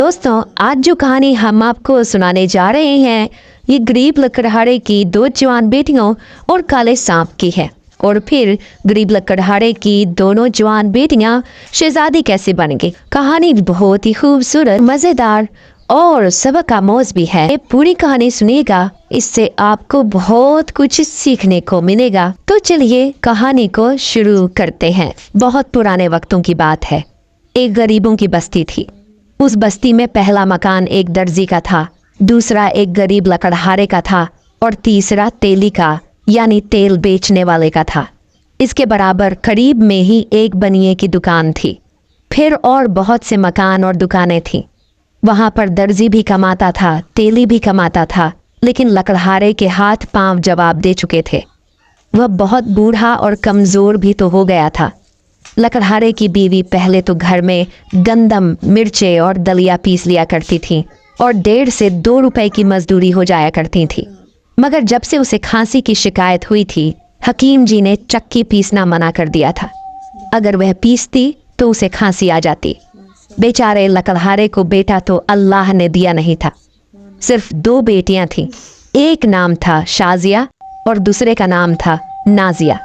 दोस्तों, आज जो कहानी हम आपको सुनाने जा रहे हैं ये गरीब लकड़हारे की दो जवान बेटियों और काले सांप की है। और फिर गरीब लकड़हारे की दोनों जवान बेटियां शहजादी कैसे बनेंगी। कहानी बहुत ही खूबसूरत, मजेदार और सबक आमोज भी है। पूरी कहानी सुनिएगा, इससे आपको बहुत कुछ सीखने को मिलेगा। तो चलिए कहानी को शुरू करते हैं। बहुत पुराने वक्तों की बात है। एक गरीबों की बस्ती थी। उस बस्ती में पहला मकान एक दर्जी का था, दूसरा एक गरीब लकड़हारे का था और तीसरा तेली का यानी तेल बेचने वाले का था। इसके बराबर करीब में ही एक बनिए की दुकान थी। फिर और बहुत से मकान और दुकानें थीं। वहां पर दर्जी भी कमाता था, तेली भी कमाता था, लेकिन लकड़हारे के हाथ पांव जवाब दे चुके थे। वह बहुत बूढ़ा और कमजोर भी तो हो गया था। लकड़हारे की बीवी पहले तो घर में गंदम, मिर्चे और दलिया पीस लिया करती थी और 1.5 से 2 रुपए की मजदूरी हो जाया करती थी। मगर जब से उसे खांसी की शिकायत हुई थी, हकीम जी ने चक्की पीसना मना कर दिया था। अगर वह पीसती तो उसे खांसी आ जाती। बेचारे लकड़हारे को बेटा तो अल्लाह ने दिया नहीं था। सिर्फ 2 बेटियां थीं। एक नाम था शाजिया और दूसरे का नाम था नाजिया।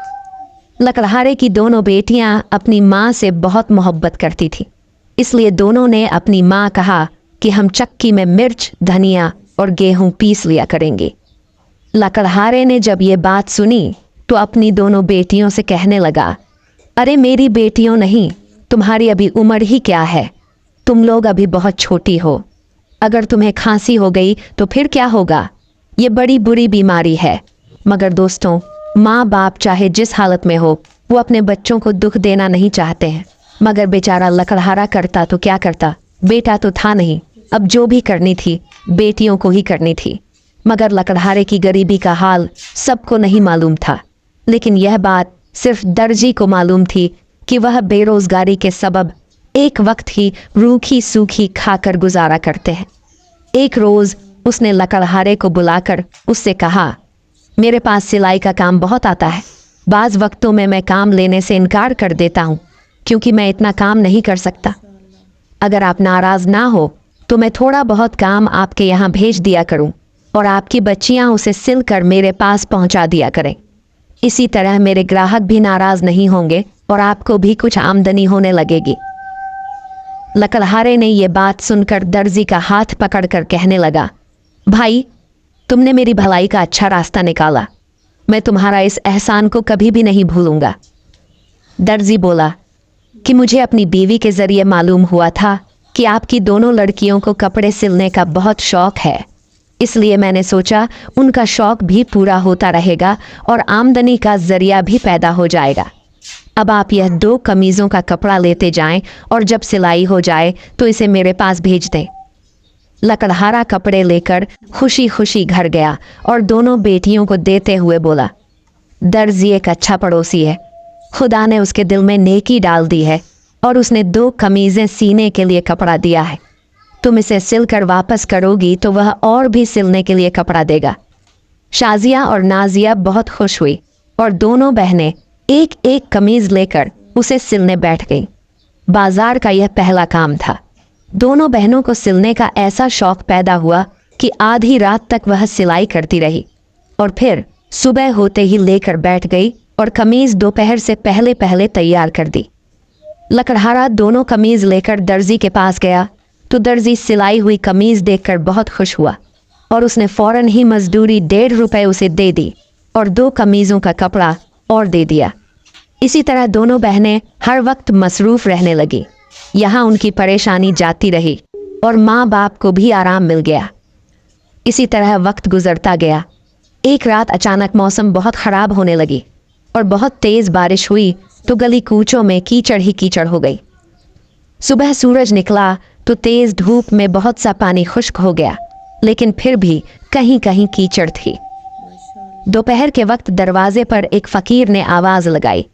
लकड़हारे की दोनों बेटियां अपनी माँ से बहुत मोहब्बत करती थीं। इसलिए दोनों ने अपनी माँ कहा कि हम चक्की में मिर्च, धनिया और गेहूं पीस लिया करेंगे। लकड़हारे ने जब ये बात सुनी तो अपनी दोनों बेटियों से कहने लगा, अरे मेरी बेटियों नहीं, तुम्हारी अभी उम्र ही क्या है। तुम लोग अभी बहुत छोटी हो। अगर तुम्हें खांसी हो गई तो फिर क्या होगा। ये बड़ी बुरी बीमारी है। मगर दोस्तों, माँ बाप चाहे जिस हालत में हो, वो अपने बच्चों को दुख देना नहीं चाहते हैं। मगर बेचारा लकड़हारा करता तो क्या करता, बेटा तो था नहीं। अब जो भी करनी थी बेटियों को ही करनी थी। मगर लकड़हारे की गरीबी का हाल सबको नहीं मालूम था। लेकिन यह बात सिर्फ दर्जी को मालूम थी कि वह बेरोजगारी के सबब एक वक्त ही रूखी सूखी खाकर गुजारा करते हैं। एक रोज उसने लकड़हारे को बुलाकर उससे कहा, मेरे पास सिलाई का काम बहुत आता है। बाज़ वक्तों में मैं काम लेने से इनकार कर देता हूँ क्योंकि मैं इतना काम नहीं कर सकता। अगर आप नाराज़ ना हो तो मैं थोड़ा बहुत काम आपके यहाँ भेज दिया करूँ और आपकी बच्चियाँ उसे सिल कर मेरे पास पहुँचा दिया करें। इसी तरह मेरे ग्राहक भी नाराज़ नहीं होंगे और आपको भी कुछ आमदनी होने लगेगी। लकड़हारे ने यह बात सुनकर दर्जी का हाथ पकड़कर कहने लगा, भाई, तुमने मेरी भलाई का अच्छा रास्ता निकाला। मैं तुम्हारा इस एहसान को कभी भी नहीं भूलूंगा। दर्जी बोला कि मुझे अपनी बीवी के जरिए मालूम हुआ था कि आपकी दोनों लड़कियों को कपड़े सिलने का बहुत शौक है। इसलिए मैंने सोचा उनका शौक भी पूरा होता रहेगा और आमदनी का जरिया भी पैदा हो जाएगा। अब आप यह 2 कमीज़ों का कपड़ा लेते जाएं और जब सिलाई हो जाए तो इसे मेरे पास भेज दें। लकड़हारा कपड़े लेकर खुशी खुशी घर गया और दोनों बेटियों को देते हुए बोला, दर्जी एक अच्छा पड़ोसी है। खुदा ने उसके दिल में नेकी डाल दी है और उसने 2 कमीज़ें सीने के लिए कपड़ा दिया है। तुम इसे सिलकर वापस करोगी तो वह और भी सिलने के लिए कपड़ा देगा। शाजिया और नाजिया बहुत खुश हुई और दोनों बहनें एक एक कमीज़ लेकर उसे सिलने बैठ गईं। बाजार का यह पहला काम था। दोनों बहनों को सिलने का ऐसा शौक पैदा हुआ कि आधी रात तक वह सिलाई करती रही और फिर सुबह होते ही लेकर बैठ गई और कमीज दोपहर से पहले पहले तैयार कर दी। लकड़हारा दोनों कमीज लेकर दर्जी के पास गया तो दर्जी सिलाई हुई कमीज देखकर बहुत खुश हुआ और उसने फौरन ही मजदूरी 1.5 रुपए उसे दे दी और 2 कमीजों का कपड़ा और दे दिया। इसी तरह दोनों बहनें हर वक्त मसरूफ रहने लगी। यहाँ उनकी परेशानी जाती रही और माँ बाप को भी आराम मिल गया। इसी तरह वक्त गुजरता गया। एक रात अचानक मौसम बहुत ख़राब होने लगी और बहुत तेज़ बारिश हुई तो गली कूचों में कीचड़ ही कीचड़ हो गई। सुबह सूरज निकला तो तेज़ धूप में बहुत सा पानी खुश्क हो गया, लेकिन फिर भी कहीं कहीं कीचड़ थी। दोपहर के वक्त दरवाजे पर एक फ़कीर ने आवाज़ लगाई,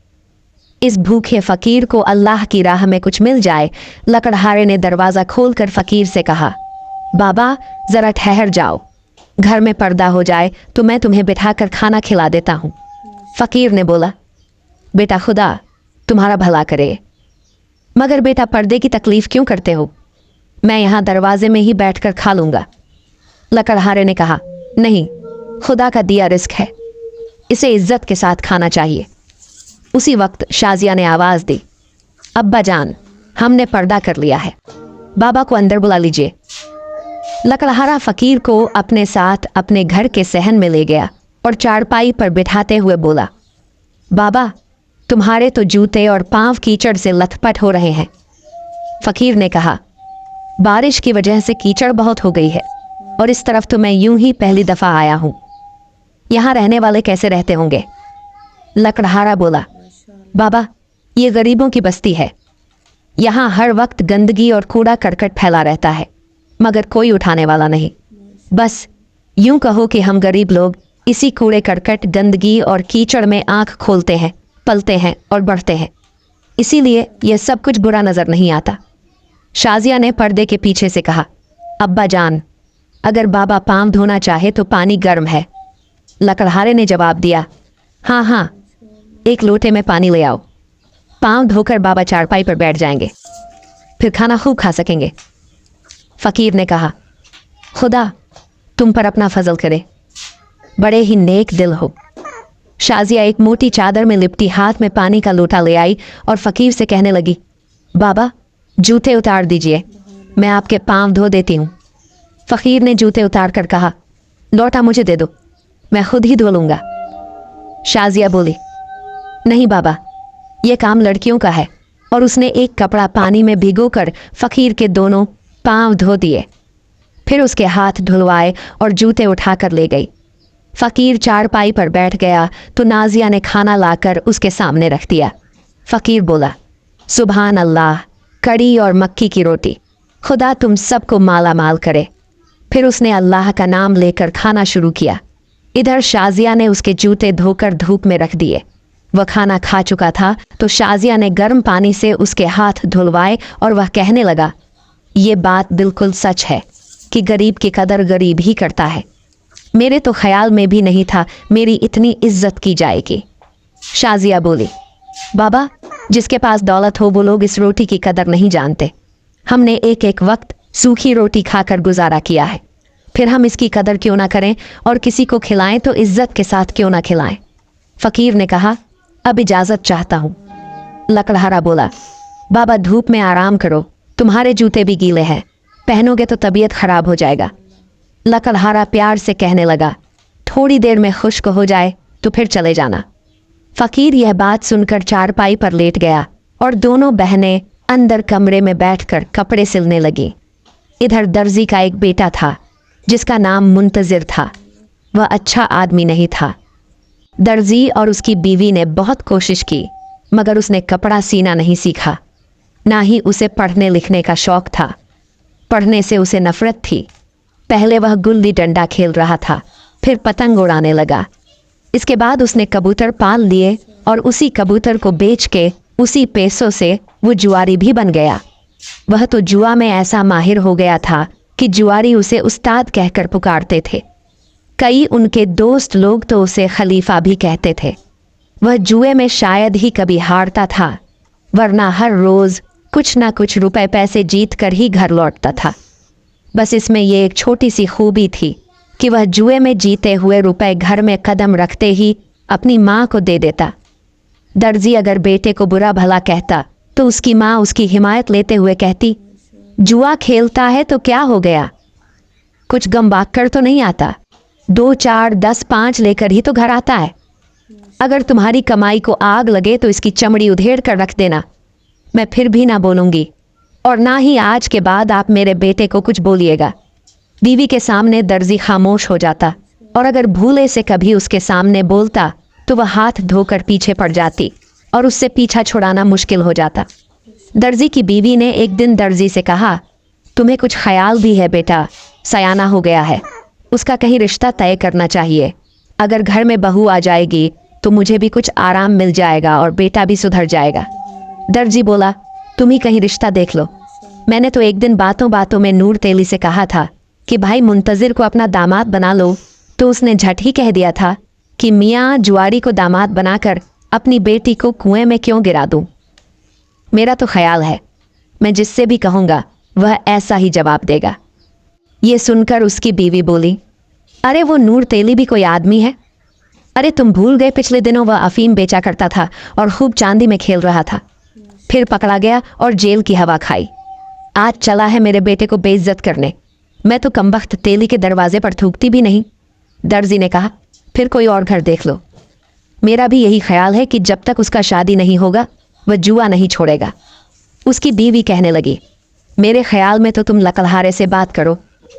इस भूखे फ़कीर को अल्लाह की राह में कुछ मिल जाए। लकड़हारे ने दरवाज़ा खोलकर फ़कीर से कहा, बाबा ज़रा ठहर जाओ, घर में पर्दा हो जाए तो मैं तुम्हें बिठाकर खाना खिला देता हूँ। फ़कीर ने बोला, बेटा खुदा तुम्हारा भला करे, मगर बेटा पर्दे की तकलीफ़ क्यों करते हो? मैं यहाँ दरवाजे में ही बैठकर खा लूँगा। लकड़हारे ने कहा, नहीं, खुदा का दिया रिस्क है, इसे इज्जत के साथ खाना चाहिए। उसी वक्त शाजिया ने आवाज़ दी, अब्बा जान, हमने पर्दा कर लिया है, बाबा को अंदर बुला लीजिए। लकड़हारा फ़कीर को अपने साथ अपने घर के सहन में ले गया और चारपाई पर बिठाते हुए बोला, बाबा, तुम्हारे तो जूते और पाँव कीचड़ से लथपथ हो रहे हैं। फ़कीर ने कहा, बारिश की वजह से कीचड़ बहुत हो गई है और इस तरफ तो मैं यूं ही पहली दफ़ा आया हूँ। यहाँ रहने वाले कैसे रहते होंगे? लकड़हारा बोला, बाबा, ये गरीबों की बस्ती है, यहाँ हर वक्त गंदगी और कूड़ा करकट फैला रहता है, मगर कोई उठाने वाला नहीं। बस यूं कहो कि हम गरीब लोग इसी कूड़े करकट, गंदगी और कीचड़ में आंख खोलते हैं, पलते हैं और बढ़ते हैं, इसीलिए यह सब कुछ बुरा नज़र नहीं आता। शाजिया ने पर्दे के पीछे से कहा, अब्बा जान, अगर बाबा पाँव धोना चाहे तो पानी गर्म है। लकड़हारे ने जवाब दिया, हाँ हाँ, एक लोटे में पानी ले आओ, पाँव धोकर बाबा चारपाई पर बैठ जाएंगे, फिर खाना खूब खा सकेंगे। फ़कीर ने कहा, खुदा तुम पर अपना फजल करे, बड़े ही नेक दिल हो। शाजिया एक मोटी चादर में लिपटी हाथ में पानी का लोटा ले आई और फ़कीर से कहने लगी, बाबा, जूते उतार दीजिए, मैं आपके पाँव धो देती हूँ। फ़कीर ने जूते उतार कर कहा, लोटा मुझे दे दो, मैं खुद ही धो लूँगा। शाजिया बोली, नहीं बाबा, यह काम लड़कियों का है, और उसने एक कपड़ा पानी में भिगोकर फ़कीर के दोनों पाँव धो दिए, फिर उसके हाथ धुलवाए और जूते उठाकर ले गई। फ़कीर चारपाई पर बैठ गया तो नाजिया ने खाना लाकर उसके सामने रख दिया। फ़कीर बोला, सुभान अल्लाह, कड़ी और मक्की की रोटी, खुदा तुम सबको माला माल करे। फिर उसने अल्लाह का नाम लेकर खाना शुरू किया। इधर शाजिया ने उसके जूते धोकर धूप में रख दिए। वह खाना खा चुका था तो शाजिया ने गर्म पानी से उसके हाथ धुलवाए और वह कहने लगा, ये बात बिल्कुल सच है कि गरीब की कदर गरीब ही करता है। मेरे तो ख्याल में भी नहीं था मेरी इतनी इज्जत की जाएगी। शाजिया बोली, बाबा, जिसके पास दौलत हो वो लोग इस रोटी की कदर नहीं जानते। हमने एक एक वक्त सूखी रोटी खाकर गुजारा किया है, फिर हम इसकी कदर क्यों ना करें और किसी को खिलाएं तो इज्जत के साथ क्यों ना खिलाएं। फ़कीर ने कहा, अब इजाज़त चाहता हूँ। लकड़हारा बोला, बाबा धूप में आराम करो, तुम्हारे जूते भी गीले हैं, पहनोगे तो तबीयत खराब हो जाएगा। लकड़हारा प्यार से कहने लगा, थोड़ी देर में खुश्क हो जाए तो फिर चले जाना। फ़कीर यह बात सुनकर चारपाई पर लेट गया और दोनों बहनें अंदर कमरे में बैठकर कपड़े सिलने लगी। इधर दर्जी का एक बेटा था जिसका नाम मुंतज़िर था। वह अच्छा आदमी नहीं था। दर्जी और उसकी बीवी ने बहुत कोशिश की, मगर उसने कपड़ा सीना नहीं सीखा। ना ही उसे पढ़ने लिखने का शौक़ था। पढ़ने से उसे नफ़रत थी। पहले वह गुल्ली डंडा खेल रहा था, फिर पतंग उड़ाने लगा। इसके बाद उसने कबूतर पाल लिए और उसी कबूतर को बेच के उसी पैसों से वो जुआरी भी बन गया। वह तो जुआ में ऐसा माहिर हो गया था कि जुआरी उसे उस्ताद कहकर पुकारते थे। कई उनके दोस्त लोग तो उसे खलीफा भी कहते थे। वह जुए में शायद ही कभी हारता था, वरना हर रोज़ कुछ ना कुछ रुपए पैसे जीत कर ही घर लौटता था। बस इसमें ये एक छोटी सी खूबी थी कि वह जुए में जीते हुए रुपए घर में कदम रखते ही अपनी माँ को दे देता। दर्जी अगर बेटे को बुरा भला कहता तो उसकी माँ उसकी हिमायत लेते हुए कहती, जुआ खेलता है तो क्या हो गया, कुछ गम कर तो नहीं आता, 2 4 10 5 लेकर ही तो घर आता है। अगर तुम्हारी कमाई को आग लगे तो इसकी चमड़ी उधेड़ कर रख देना, मैं फिर भी ना बोलूँगी, और ना ही आज के बाद आप मेरे बेटे को कुछ बोलिएगा। बीवी के सामने दर्जी खामोश हो जाता, और अगर भूले से कभी उसके सामने बोलता तो वह हाथ धोकर पीछे पड़ जाती और उससे पीछा छुड़ाना मुश्किल हो जाता। दर्जी की बीवी ने एक दिन दर्जी से कहा, तुम्हें कुछ ख्याल भी है बेटा, सयाना हो गया है, उसका कहीं रिश्ता तय करना चाहिए। अगर घर में बहू आ जाएगी तो मुझे भी कुछ आराम मिल जाएगा और बेटा भी सुधर जाएगा। दर्जी बोला, तुम ही कहीं रिश्ता देख लो। मैंने तो एक दिन बातों बातों में नूर तेली से कहा था कि भाई मुंतज़िर को अपना दामाद बना लो, तो उसने झट ही कह दिया था कि मियाँ जुआरी को दामाद बनाकर अपनी बेटी को कुएं में क्यों गिरा दूँ। मेरा तो ख्याल है मैं जिससे भी कहूँगा वह ऐसा ही जवाब देगा। ये सुनकर उसकी बीवी बोली, अरे वो नूर तेली भी कोई आदमी है? अरे तुम भूल गए पिछले दिनों वह अफीम बेचा करता था और खूब चांदी में खेल रहा था, फिर पकड़ा गया और जेल की हवा खाई। आज चला है मेरे बेटे को बेइज्जत करने। मैं तो कमबख्त तेली के दरवाजे पर थूकती भी नहीं। दर्जी ने कहा, फिर कोई और घर देख लो। मेरा भी यही ख्याल है कि जब तक उसका शादी नहीं होगा वह जुआ नहीं छोड़ेगा। उसकी बीवी कहने लगी, मेरे ख्याल में तो तुम लकड़हारे से बात करो।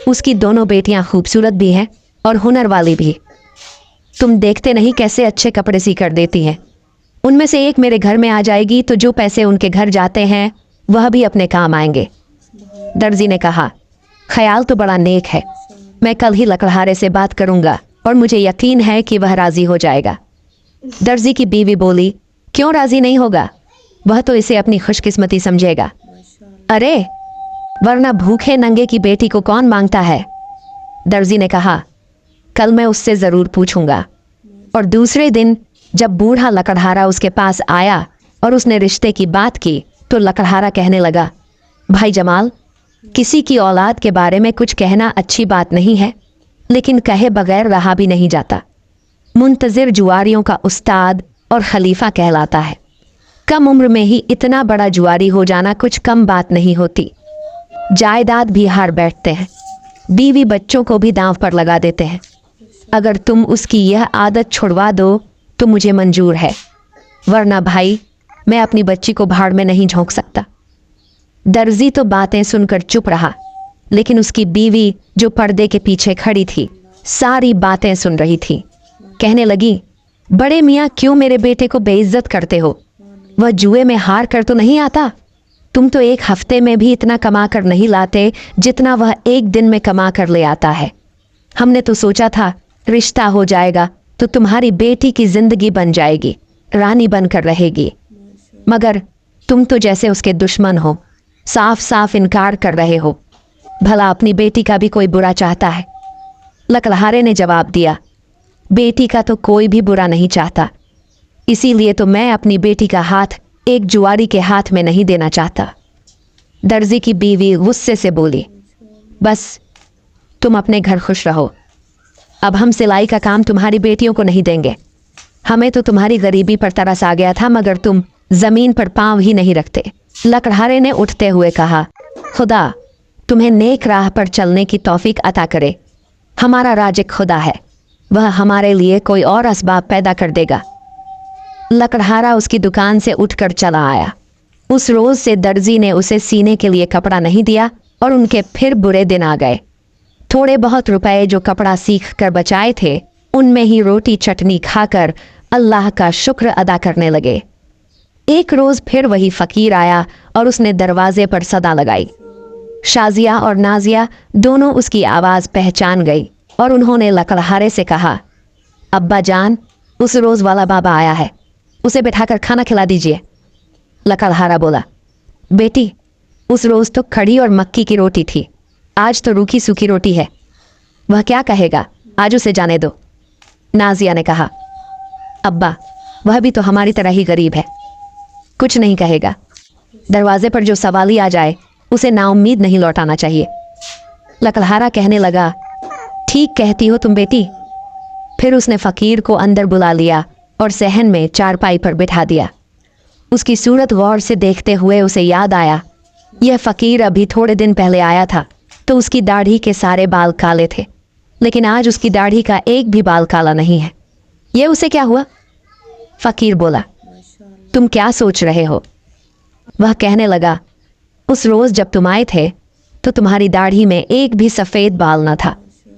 उसकी दोनों बेटियां खूबसूरत भी हैं और हुनर वाली भी। तुम देखते नहीं कैसे अच्छे कपड़े सी कर देती हैं। उनमें से एक मेरे घर में आ जाएगी तो जो पैसे उनके घर जाते हैं वह भी अपने काम आएंगे। दर्जी ने कहा, ख्याल तो बड़ा नेक है। मैं कल ही लकड़हारे से बात करूंगा और मुझे यकीन है कि वह राजी हो जाएगा। दर्जी की बीवी बोली, क्यों राजी नहीं होगा? वह तो इसे अपनी खुशकिस्मती समझेगा। अरे वरना भूखे नंगे की बेटी को कौन मांगता है? दर्जी ने कहा, कल मैं उससे ज़रूर पूछूंगा। और दूसरे दिन जब बूढ़ा लकड़हारा उसके पास आया और उसने रिश्ते की बात की तो लकड़हारा कहने लगा, भाई जमाल, किसी की औलाद के बारे में कुछ कहना अच्छी बात नहीं है, लेकिन कहे बगैर रहा भी नहीं जाता। मुंतज़िर जुआरियों का उस्ताद और खलीफा कहलाता है। कम उम्र में ही इतना बड़ा जुआरी हो जाना कुछ कम बात नहीं होती। जायदाद भी हार बैठते हैं, बीवी बच्चों को भी दांव पर लगा देते हैं। अगर तुम उसकी यह आदत छुड़वा दो तो मुझे मंजूर है, वरना भाई मैं अपनी बच्ची को भाड़ में नहीं झोंक सकता। दर्जी तो बातें सुनकर चुप रहा, लेकिन उसकी बीवी जो पर्दे के पीछे खड़ी थी सारी बातें सुन रही थी। कहने लगी, बड़े मियाँ क्यों मेरे बेटे को बेइज्जत करते हो? वह जुए में हार कर तो नहीं आता। तुम तो एक हफ्ते में भी इतना कमा कर नहीं लाते जितना वह एक दिन में कमा कर ले आता है। हमने तो सोचा था रिश्ता हो जाएगा तो तुम्हारी बेटी की जिंदगी बन जाएगी, रानी बनकर रहेगी, मगर तुम तो जैसे उसके दुश्मन हो, साफ साफ इनकार कर रहे हो। भला अपनी बेटी का भी कोई बुरा चाहता है? लकड़हारे ने जवाब दिया, बेटी का तो कोई भी बुरा नहीं चाहता, इसीलिए तो मैं अपनी बेटी का हाथ एक जुआरी के हाथ में नहीं देना चाहता। दर्जी की बीवी गुस्से से बोली, बस तुम अपने घर खुश रहो। अब हम सिलाई का काम तुम्हारी बेटियों को नहीं देंगे। हमें तो तुम्हारी गरीबी पर तरस आ गया था, मगर तुम जमीन पर पांव ही नहीं रखते। लकड़हारे ने उठते हुए कहा, खुदा तुम्हें नेक राह पर चलने की तौफीक अता करे। हमारा राज़िक खुदा है, वह हमारे लिए कोई और असबाब पैदा कर देगा। लकड़हारा उसकी दुकान से उठकर चला आया। उस रोज से दर्जी ने उसे सीने के लिए कपड़ा नहीं दिया और उनके फिर बुरे दिन आ गए। थोड़े बहुत रुपए जो कपड़ा सीख कर बचाए थे उनमें ही रोटी चटनी खाकर अल्लाह का शुक्र अदा करने लगे। एक रोज फिर वही फकीर आया और उसने दरवाजे पर सदा लगाई। शाजिया और नाजिया दोनों उसकी आवाज़ पहचान गई और उन्होंने लकड़हारे से कहा, अब्बा जान, उस रोज वाला बाबा आया है, उसे बिठाकर खाना खिला दीजिए। लकड़हारा बोला, बेटी उस रोज तो खड़ी और मक्की की रोटी थी, आज तो रूखी सूखी रोटी है। वह क्या कहेगा, आज उसे जाने दो। नाजिया ने कहा, अब्बा वह भी तो हमारी तरह ही गरीब है, कुछ नहीं कहेगा। दरवाजे पर जो सवाली आ जाए उसे नाउम्मीद नहीं लौटाना चाहिए। लकड़हारा कहने लगा, ठीक कहती हो तुम बेटी। फिर उसने फ़कीर को अंदर बुला लिया और सहन में चारपाई पर बिठा दिया। उसकी सूरत गौर से देखते हुए उसे याद आया, यह फ़कीर अभी थोड़े दिन पहले आया था तो उसकी दाढ़ी के सारे बाल काले थे, लेकिन आज उसकी दाढ़ी का एक भी बाल काला नहीं है। यह उसे क्या हुआ? फ़कीर बोला, तुम क्या सोच रहे हो? वह कहने लगा, उस रोज़ जब तुम आए थे तो तुम्हारी दाढ़ी में एक भी सफ़ेद बाल न था,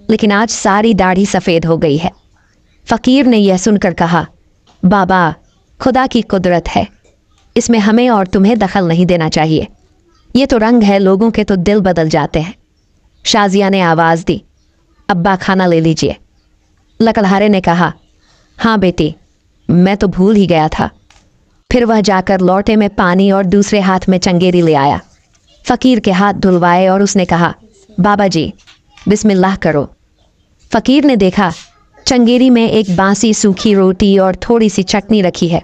लेकिन आज सारी दाढ़ी सफ़ेद हो गई है। फ़कीर ने यह सुनकर कहा, बाबा खुदा की कुदरत है, इसमें हमें और तुम्हें दखल नहीं देना चाहिए। ये तो रंग है, लोगों के तो दिल बदल जाते हैं। शाजिया ने आवाज़ दी, अब्बा खाना ले लीजिए। लकड़हारे ने कहा, हाँ बेटी, मैं तो भूल ही गया था। फिर वह जाकर लोटे में पानी और दूसरे हाथ में चंगेरी ले आया। फ़कीर के हाथ धुलवाए और उसने कहा, बाबा जी बिस्मिल्लाह करो। फ़कीर ने देखा चंगेरी में एक बासी सूखी रोटी और थोड़ी सी चटनी रखी है।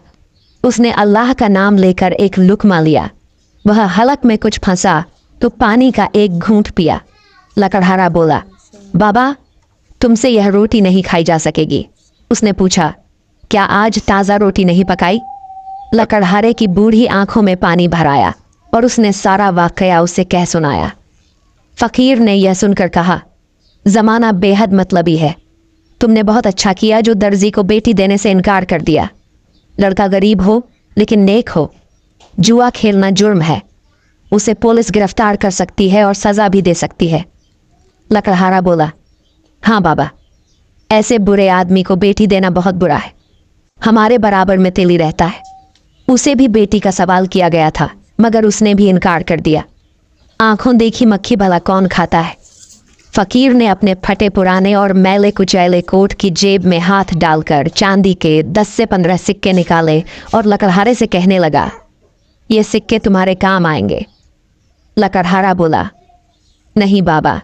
उसने अल्लाह का नाम लेकर एक लुकमा लिया। वह हलक में कुछ फंसा तो पानी का एक घूंट पिया। लकड़हारा बोला, बाबा तुमसे यह रोटी नहीं खाई जा सकेगी। उसने पूछा, क्या आज ताज़ा रोटी नहीं पकाई? लकड़हारे की बूढ़ी आंखों में पानी भर आया और उसने सारा वाकया उसे कह सुनाया। फ़कीर ने यह सुनकर कहा, ज़माना बेहद मतलबी है। तुमने बहुत अच्छा किया जो दर्जी को बेटी देने से इनकार कर दिया। लड़का गरीब हो लेकिन नेक हो। जुआ खेलना जुर्म है, उसे पुलिस गिरफ्तार कर सकती है और सज़ा भी दे सकती है। लकड़हारा बोला, हाँ बाबा, ऐसे बुरे आदमी को बेटी देना बहुत बुरा है। हमारे बराबर में तेली रहता है, उसे भी बेटी का सवाल किया गया था मगर उसने भी इनकार कर दिया। आंखों देखी मक्खी भला कौन खाता है। फ़कीर ने अपने फटे पुराने और मैले कुचैले कोट की जेब में हाथ डालकर चांदी के 10 से 15 सिक्के निकाले और लकड़हारे से कहने लगा, ये सिक्के तुम्हारे काम आएंगे। लकड़हारा बोला, नहीं बाबा,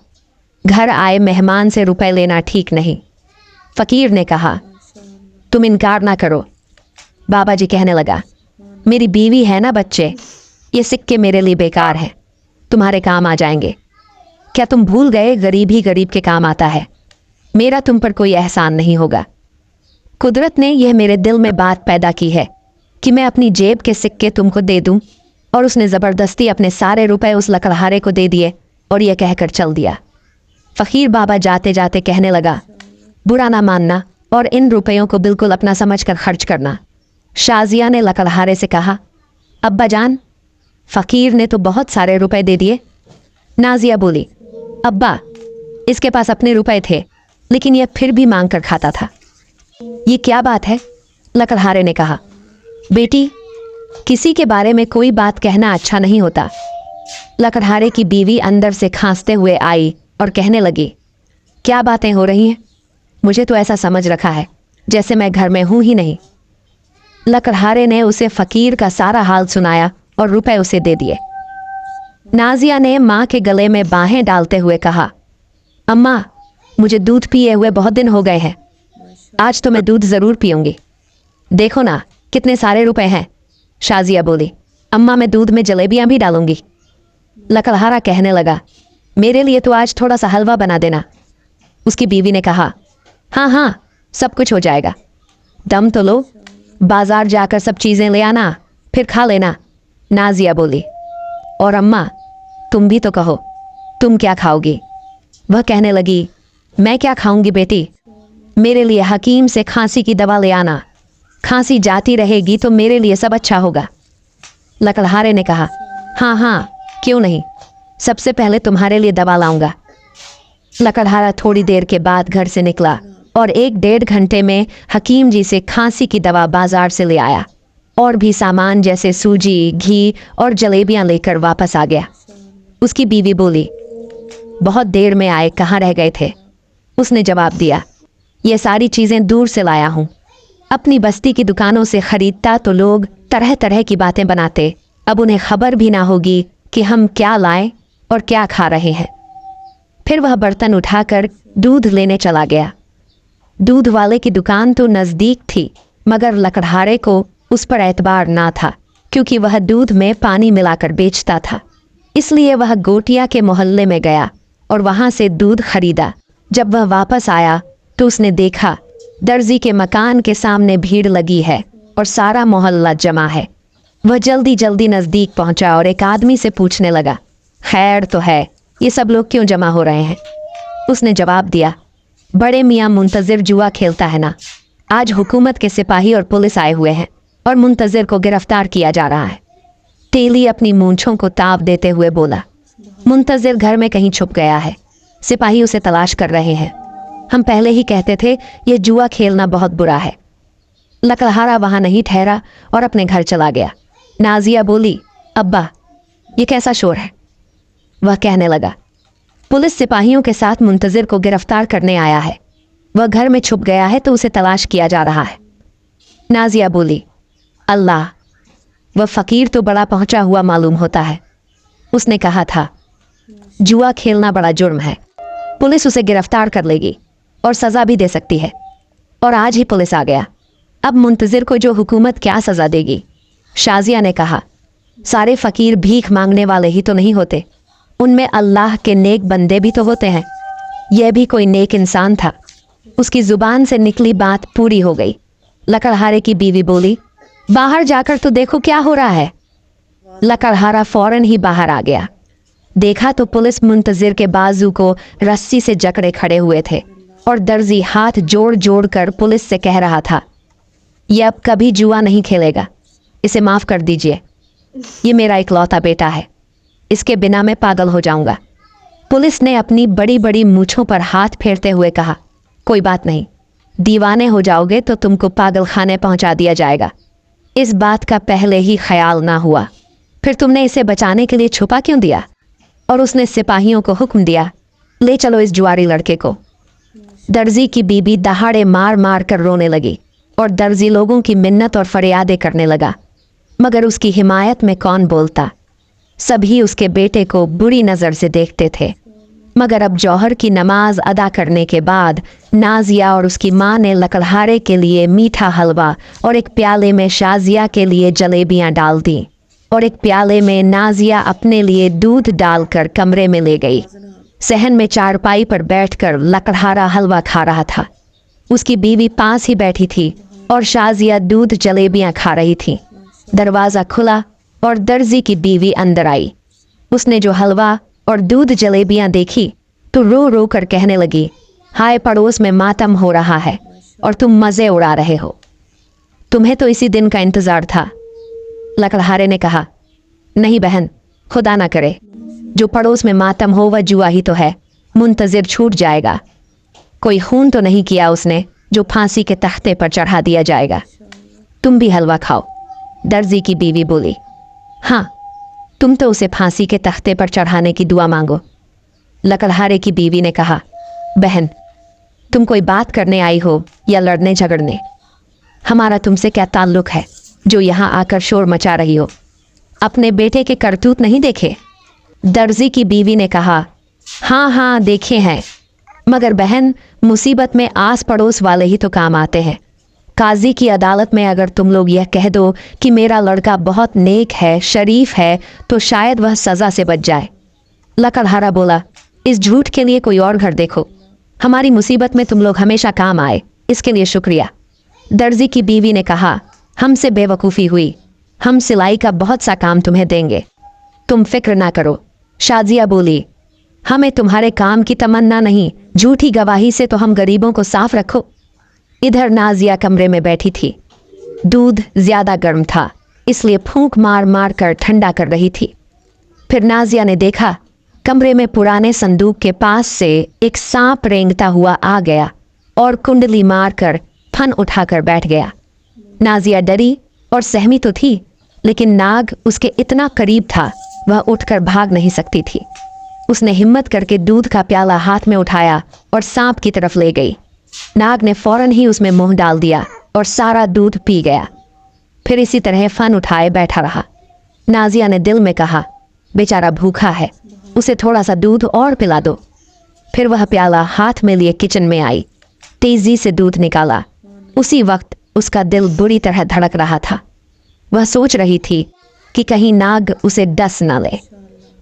घर आए मेहमान से रुपए लेना ठीक नहीं। फ़कीर ने कहा, तुम इनकार ना करो। बाबा जी कहने लगा, मेरी बीवी है ना बच्चे, ये सिक्के मेरे लिए बेकार हैं, तुम्हारे काम आ जाएंगे। क्या तुम भूल गए गरीब ही गरीब के काम आता है? मेरा तुम पर कोई एहसान नहीं होगा। कुदरत ने यह मेरे दिल में बात पैदा की है कि मैं अपनी जेब के सिक्के तुमको दे दूं। और उसने ज़बरदस्ती अपने सारे रुपए उस लकड़हारे को दे दिए और यह कहकर चल दिया। फ़कीर बाबा जाते जाते कहने लगा, बुरा ना मानना और इन रुपयों को बिल्कुल अपना समझ कर खर्च करना। शाजिया ने लकड़हारे से कहा, अब्बा जान, फ़कीर ने तो बहुत सारे रुपए दे दिए। नाजिया बोली, अब्बा, इसके पास अपने रुपए थे लेकिन यह फिर भी मांग कर खाता था। ये क्या बात है? लकड़हारे ने कहा, बेटी, किसी के बारे में कोई बात कहना अच्छा नहीं होता। लकड़हारे की बीवी अंदर से खांसते हुए आई और कहने लगी, क्या बातें हो रही हैं? मुझे तो ऐसा समझ रखा है जैसे मैं घर में हूं ही नहीं। लकड़हारे ने उसे फ़कीर का सारा हाल सुनाया और रुपए उसे दे दिए। नाजिया ने माँ के गले में बाहें डालते हुए कहा, अम्मा, मुझे दूध पिए हुए बहुत दिन हो गए हैं, आज तो मैं दूध ज़रूर पीऊँगी। देखो ना कितने सारे रुपए हैं। शाजिया बोली, अम्मा, मैं दूध में जलेबियाँ भी डालूंगी। लकड़हारा कहने लगा, मेरे लिए तो आज थोड़ा सा हलवा बना देना। उसकी बीवी ने कहा, हाँ हाँ, सब कुछ हो जाएगा। दम तो लो, बाजार जाकर सब चीज़ें ले आना, फिर खा लेना। नाजिया बोली, और अम्मा, तुम भी तो कहो, तुम क्या खाओगी? वह कहने लगी, मैं क्या खाऊंगी बेटी, मेरे लिए हकीम से खांसी की दवा ले आना। खांसी जाती रहेगी तो मेरे लिए सब अच्छा होगा। लकड़हारे ने कहा, हाँ हाँ, क्यों नहीं, सबसे पहले तुम्हारे लिए दवा लाऊंगा। लकड़हारा थोड़ी देर के बाद घर से निकला और 1-1.5 घंटे में हकीम जी से खांसी की दवा बाजार से ले आया और भी सामान जैसे सूजी, घी और जलेबियां लेकर वापस आ गया। उसकी बीवी बोली, बहुत देर में आए, कहाँ रह गए थे? उसने जवाब दिया, ये सारी चीज़ें दूर से लाया हूँ। अपनी बस्ती की दुकानों से खरीदता तो लोग तरह तरह की बातें बनाते, अब उन्हें खबर भी ना होगी कि हम क्या लाए और क्या खा रहे हैं। फिर वह बर्तन उठाकर दूध लेने चला गया। दूध वाले की दुकान तो नज़दीक थी मगर लकड़हारे को उस पर एतबार ना था क्योंकि वह दूध में पानी मिलाकर बेचता था। इसलिए वह गोटिया के मोहल्ले में गया और वहाँ से दूध खरीदा। जब वह वापस आया तो उसने देखा दर्जी के मकान के सामने भीड़ लगी है और सारा मोहल्ला जमा है। वह जल्दी जल्दी नज़दीक पहुंचा और एक आदमी से पूछने लगा, खैर तो है, ये सब लोग क्यों जमा हो रहे हैं? उसने जवाब दिया, बड़े मियाँ मुंतज़िर जुआ खेलता है ना, आज हुकूमत के सिपाही और पुलिस आए हुए हैं और मुंतज़िर को गिरफ्तार किया जा रहा है। तेली अपनी मूंछों को ताव देते हुए बोला, मुंतज़िर घर में कहीं छुप गया है, सिपाही उसे तलाश कर रहे हैं। हम पहले ही कहते थे ये जुआ खेलना बहुत बुरा है। लकड़हारा वहाँ नहीं ठहरा और अपने घर चला गया। नाजिया बोली, अब्बा, ये कैसा शोर है? वह कहने लगा, पुलिस सिपाहियों के साथ मुंतज़िर को गिरफ्तार करने आया है। वह घर में छुप गया है तो उसे तलाश किया जा रहा है। नाजिया बोली, अल्लाह, वह फ़कीर तो बड़ा पहुंचा हुआ मालूम होता है। उसने कहा था जुआ खेलना बड़ा जुर्म है, पुलिस उसे गिरफ्तार कर लेगी और सज़ा भी दे सकती है। और आज ही पुलिस आ गया, अब मुंतज़िर को जो हुकूमत क्या सज़ा देगी? शाजिया ने कहा, सारे फ़कीर भीख मांगने वाले ही तो नहीं होते, उनमें अल्लाह के नेक बंदे भी तो होते हैं। यह भी कोई नेक इंसान था। उसकी जुबान से निकली बात पूरी हो गई। लकड़हारे की बीवी बोली, बाहर जाकर तो देखो क्या हो रहा है। लकड़हारा फौरन ही बाहर आ गया। देखा तो पुलिस मुंतजिर के बाजू को रस्सी से जकड़े खड़े हुए थे और दर्जी हाथ जोड़ जोड़ कर पुलिस से कह रहा था, यह अब कभी जुआ नहीं खेलेगा, इसे माफ़ कर दीजिए। ये मेरा इकलौता बेटा है, इसके बिना मैं पागल हो जाऊंगा। पुलिस ने अपनी बड़ी बड़ी मूँछों पर हाथ फेरते हुए कहा, कोई बात नहीं, दीवाने हो जाओगे तो तुमको पागल खाने पहुंचा दिया जाएगा। इस बात का पहले ही ख्याल ना हुआ, फिर तुमने इसे बचाने के लिए छुपा क्यों दिया? और उसने सिपाहियों को हुक्म दिया, ले चलो इस जुआरी लड़के को। दर्जी की बीबी दहाड़े मार मार कर रोने लगी और दर्जी लोगों की मिन्नत और फरियादें करने लगा, मगर उसकी हिमायत में कौन बोलता। सभी उसके बेटे को बुरी नज़र से देखते थे। मगर अब जौहर की नमाज अदा करने के बाद नाजिया और उसकी माँ ने लकड़हारे के लिए मीठा हलवा और एक प्याले में शाजिया के लिए जलेबियाँ डाल दी और एक प्याले में नाजिया अपने लिए दूध डालकर कमरे में ले गई। सहन में चारपाई पर बैठकर लकड़हारा हलवा खा रहा था। उसकी बीवी पास ही बैठी थी और शाजिया दूध जलेबियाँ खा रही थी। दरवाज़ा खुला और दर्जी की बीवी अंदर आई। उसने जो हलवा और दूध जलेबियाँ देखी तो रो रो कर कहने लगी, हाय पड़ोस में मातम हो रहा है और तुम मज़े उड़ा रहे हो। तुम्हें तो इसी दिन का इंतज़ार था। लकड़हारे ने कहा, नहीं बहन, खुदा ना करे, जो पड़ोस में मातम हो वह जुआ ही तो है, मुंतज़िर छूट जाएगा। कोई खून तो नहीं किया उसने जो फांसी के तख्ते पर चढ़ा दिया जाएगा। तुम भी हलवा खाओ। दर्जी की बीवी बोली, हाँ, तुम तो उसे फांसी के तख्ते पर चढ़ाने की दुआ मांगो। लकड़हारे की बीवी ने कहा, बहन, तुम कोई बात करने आई हो या लड़ने झगड़ने? हमारा तुमसे क्या ताल्लुक़ है जो यहाँ आकर शोर मचा रही हो? अपने बेटे के करतूत नहीं देखे? दर्जी की बीवी ने कहा, हाँ हाँ देखे हैं, मगर बहन, मुसीबत में आस पड़ोस वाले ही तो काम आते हैं। काजी की अदालत में अगर तुम लोग यह कह दो कि मेरा लड़का बहुत नेक है, शरीफ है, तो शायद वह सज़ा से बच जाए। लकड़हारा बोला, इस झूठ के लिए कोई और घर देखो। हमारी मुसीबत में तुम लोग हमेशा काम आए, इसके लिए शुक्रिया। दर्जी की बीवी ने कहा, हमसे बेवकूफ़ी हुई, हम सिलाई का बहुत सा काम तुम्हें देंगे, तुम फिक्र ना करो। शाजिया बोली, हमें तुम्हारे काम की तमन्ना नहीं, झूठी गवाही से तो हम गरीबों को साफ रखो। इधर नाजिया कमरे में बैठी थी। दूध ज़्यादा गर्म था, इसलिए फूंक मार मार कर ठंडा कर रही थी। फिर नाजिया ने देखा कमरे में पुराने संदूक के पास से एक सांप रेंगता हुआ आ गया और कुंडली मार कर फन उठाकर बैठ गया। नाजिया डरी और सहमी तो थी, लेकिन नाग उसके इतना करीब था वह उठकर भाग नहीं सकती थी। उसने हिम्मत करके दूध का प्याला हाथ में उठाया और सांप की तरफ ले गई। नाग ने फौरन ही उसमें मुंह डाल दिया और सारा दूध पी गया। फिर इसी तरह फन उठाए बैठा रहा। नाजिया ने दिल में कहा, बेचारा भूखा है, उसे थोड़ा सा दूध और पिला दो। फिर वह प्याला हाथ में लिए किचन में आई, तेजी से दूध निकाला। उसी वक्त उसका दिल बुरी तरह धड़क रहा था। वह सोच रही थी कि कहीं नाग उसे डस न ले।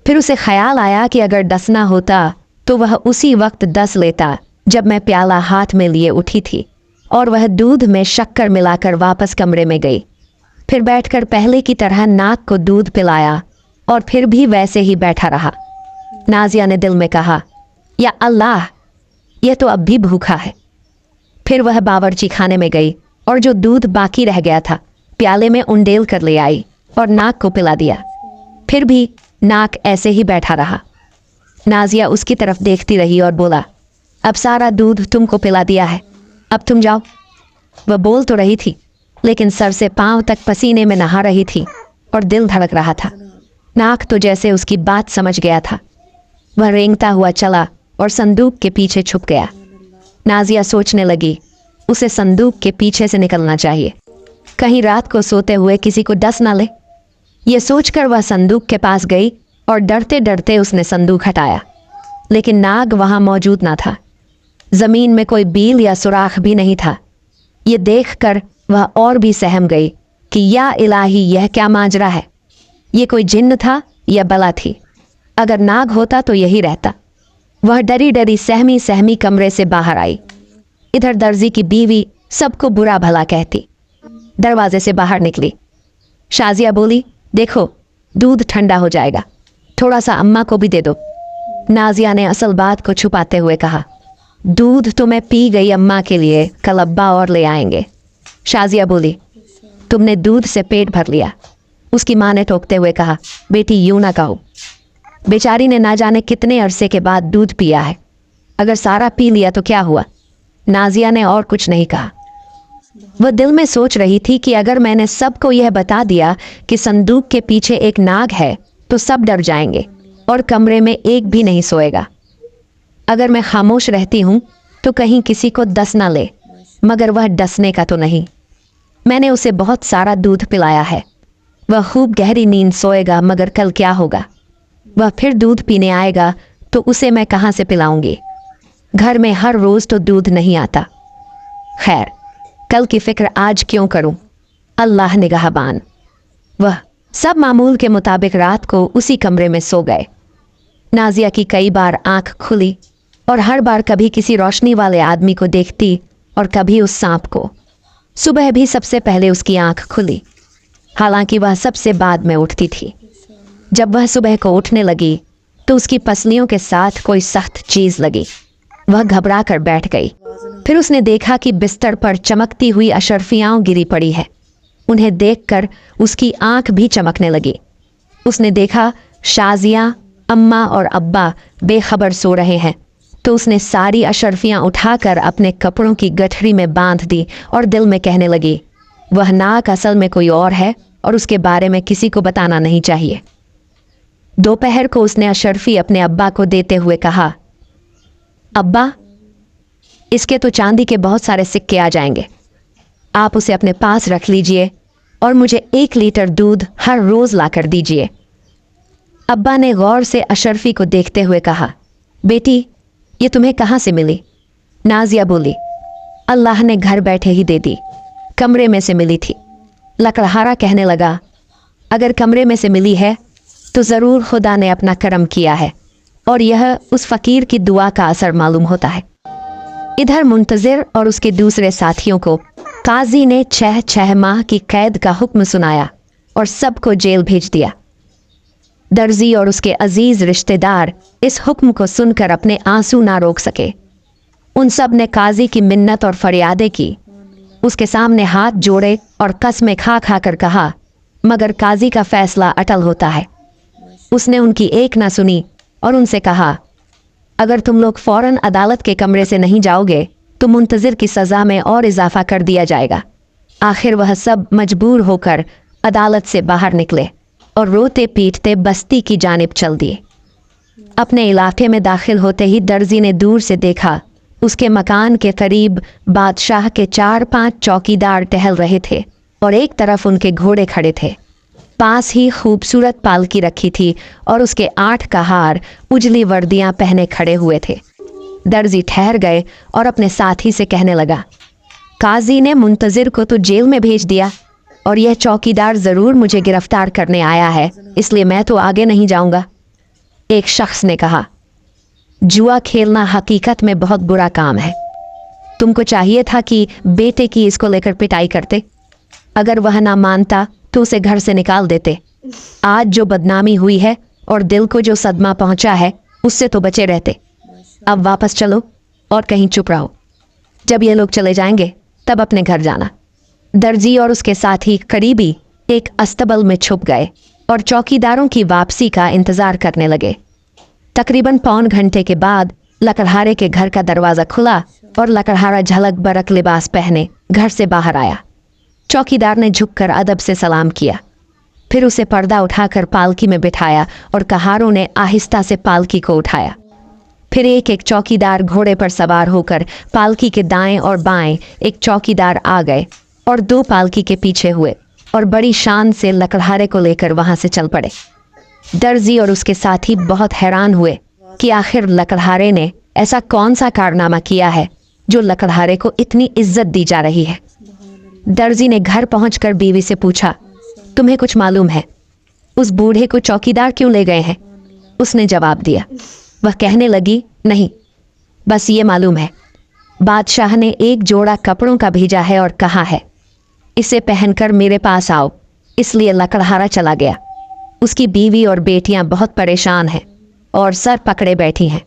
फिर उसे ख्याल आया कि अगर डसना होता तो वह उसी वक्त डस लेता जब मैं प्याला हाथ में लिए उठी थी, और वह दूध में शक्कर मिलाकर वापस कमरे में गई। फिर बैठकर पहले की तरह नाग को दूध पिलाया और फिर भी वैसे ही बैठा रहा। नाजिया ने दिल में कहा, या अल्लाह, यह तो अब भी भूखा है। फिर वह बावर्ची खाने में गई और जो दूध बाकी रह गया था प्याले में उंडेल कर ले आई और नाक को पिला दिया। फिर भी नाक ऐसे ही बैठा रहा। नाजिया उसकी तरफ देखती रही और बोला, अब सारा दूध तुमको पिला दिया है, अब तुम जाओ। वह बोल तो रही थी, लेकिन सर से पांव तक पसीने में नहा रही थी और दिल धड़क रहा था। नाक तो जैसे उसकी बात समझ गया था। वह रेंगता हुआ चला और संदूक के पीछे छुप गया। नाजिया सोचने लगी, उसे संदूक के पीछे से निकलना चाहिए, कहीं रात को सोते हुए किसी को डस ना ले। यह सोचकर वह संदूक के पास गई और डरते डरते उसने संदूक हटाया, लेकिन नाग वहां मौजूद ना था। जमीन में कोई बील या सुराख भी नहीं था। ये देखकर वह और भी सहम गई कि या इलाही, यह क्या माजरा है? ये कोई जिन्न था या बला थी? अगर नाग होता तो यही रहता। वह डरी डरी सहमी सहमी कमरे से बाहर आई। इधर दर्जी की बीवी सबको बुरा भला कहती दरवाजे से बाहर निकली। शाजिया बोली, देखो दूध ठंडा हो जाएगा, थोड़ा सा अम्मा को भी दे दो। नाजिया ने असल बात को छुपाते हुए कहा, दूध तो मैं पी गई अम्मा के लिए, कल अब्बा और ले आएंगे। शाजिया बोली, तुमने दूध से पेट भर लिया। उसकी माँ ने टोकते हुए कहा, बेटी यूं ना कहो, बेचारी ने ना जाने कितने अरसे के बाद दूध पिया है, अगर सारा पी लिया तो क्या हुआ। नाजिया ने और कुछ नहीं कहा। वह दिल में सोच रही थी कि अगर मैंने सबको यह बता दिया कि संदूक के पीछे एक नाग है तो सब डर जाएंगे और कमरे में एक भी नहीं सोएगा। अगर मैं खामोश रहती हूँ तो कहीं किसी को डस ना ले, मगर वह डसने का तो नहीं। मैंने उसे बहुत सारा दूध पिलाया है, वह खूब गहरी नींद सोएगा, मगर कल क्या होगा। वह फिर दूध पीने आएगा तो उसे मैं कहाँ से पिलाऊंगी। घर में हर रोज़ तो दूध नहीं आता। खैर, कल की फिक्र आज क्यों करूं, अल्लाह निगाहबान। वह सब मामूल के मुताबिक रात को उसी कमरे में सो गए। नाजिया की कई बार आंख खुली और हर बार कभी किसी रोशनी वाले आदमी को देखती और कभी उस सांप को। सुबह भी सबसे पहले उसकी आंख खुली, हालांकि वह सबसे बाद में उठती थी। जब वह सुबह को उठने लगी तो उसकी पसलियों के साथ कोई सख्त चीज़ लगी। वह घबरा कर बैठ गई। फिर उसने देखा कि बिस्तर पर चमकती हुई अशरफियाँ गिरी पड़ी है। उन्हें देखकर उसकी आंख भी चमकने लगी। उसने देखा शाजिया, अम्मा और अब्बा बेखबर सो रहे हैं, तो उसने सारी अशरफियाँ उठाकर अपने कपड़ों की गठरी में बांध दी और दिल में कहने लगी, वह नाक असल में कोई और है और उसके बारे में किसी को बताना नहीं चाहिए। दोपहर को उसने अशरफी अपने अब्बा को देते हुए कहा, अब्बा, इसके तो चांदी के बहुत सारे सिक्के आ जाएंगे, आप उसे अपने पास रख लीजिए और मुझे 1 लीटर दूध हर रोज़ ला कर दीजिए। अब्बा ने गौर से अशरफी को देखते हुए कहा, बेटी ये तुम्हें कहाँ से मिली? नाजिया बोली, अल्लाह ने घर बैठे ही दे दी, कमरे में से मिली थी। लकड़हारा कहने लगा, अगर कमरे में से मिली है तो ज़रूर खुदा ने अपना करम किया है और यह उस फ़कीर की दुआ का असर मालूम होता है। इधर मुंतज़िर और उसके दूसरे साथियों को काजी ने 6 माह की कैद का हुक्म सुनाया और सबको जेल भेज दिया। दर्जी और उसके अजीज रिश्तेदार इस हुक्म को सुनकर अपने आंसू ना रोक सके। उन सब ने काजी की मिन्नत और फरियादें की, उसके सामने हाथ जोड़े और कसमें खा खा कर कहा, मगर काजी का फैसला अटल होता है। उसने उनकी एक ना सुनी और उनसे कहा, अगर तुम लोग फौरन अदालत के कमरे से नहीं जाओगे तो मुंतज़िर की सज़ा में और इजाफा कर दिया जाएगा। आखिर वह सब मजबूर होकर अदालत से बाहर निकले और रोते पीटते बस्ती की जानिब चल दिए। अपने इलाके में दाखिल होते ही दर्जी ने दूर से देखा, उसके मकान के करीब बादशाह के 4-5 चौकीदार टहल रहे थे और एक तरफ उनके घोड़े खड़े थे। पास ही खूबसूरत पालकी रखी थी और उसके 8 कहार उजली वर्दियां पहने खड़े हुए थे। दर्जी ठहर गए और अपने साथी से कहने लगा, काजी ने मुंतज़िर को तो जेल में भेज दिया और यह चौकीदार ज़रूर मुझे गिरफ्तार करने आया है, इसलिए मैं तो आगे नहीं जाऊंगा। एक शख्स ने कहा, जुआ खेलना हकीकत में बहुत बुरा काम है, तुमको चाहिए था कि बेटे की इसको लेकर पिटाई करते। अगर वह ना मानता तो उसे घर से निकाल देते। आज जो बदनामी हुई है और दिल को जो सदमा पहुंचा है उससे तो बचे रहते। अब वापस चलो और कहीं चुप रहो, जब ये लोग चले जाएंगे तब अपने घर जाना। दर्जी और उसके साथी करीबी एक अस्तबल में छुप गए और चौकीदारों की वापसी का इंतज़ार करने लगे। तकरीबन 1.25 घंटे के बाद लकड़हारे के घर का दरवाज़ा खुला और लकड़हारा झलक बरक लिबास पहने घर से बाहर आया। चौकीदार ने झुककर अदब से सलाम किया, फिर उसे पर्दा उठाकर पालकी में बिठाया और कहारों ने आहिस्ता से पालकी को उठाया। फिर एक एक चौकीदार घोड़े पर सवार होकर पालकी के दाएं और बाएं एक चौकीदार आ गए और 2 पालकी के पीछे हुए और बड़ी शान से लकड़हारे को लेकर वहां से चल पड़े। दर्जी और उसके साथी बहुत हैरान हुए कि आखिर लकड़हारे ने ऐसा कौन सा कारनामा किया है जो लकड़हारे को इतनी इज्जत दी जा रही है। दर्जी ने घर पहुंचकर बीवी से पूछा, तुम्हें कुछ मालूम है उस बूढ़े को चौकीदार क्यों ले गए हैं? उसने जवाब दिया। वह कहने लगी, नहीं, बस ये मालूम है, बादशाह ने एक जोड़ा कपड़ों का भेजा है और कहा है इसे पहनकर मेरे पास आओ। इसलिए लकड़हारा चला गया। उसकी बीवी और बेटियां बहुत परेशान हैं और सर पकड़े बैठी हैं।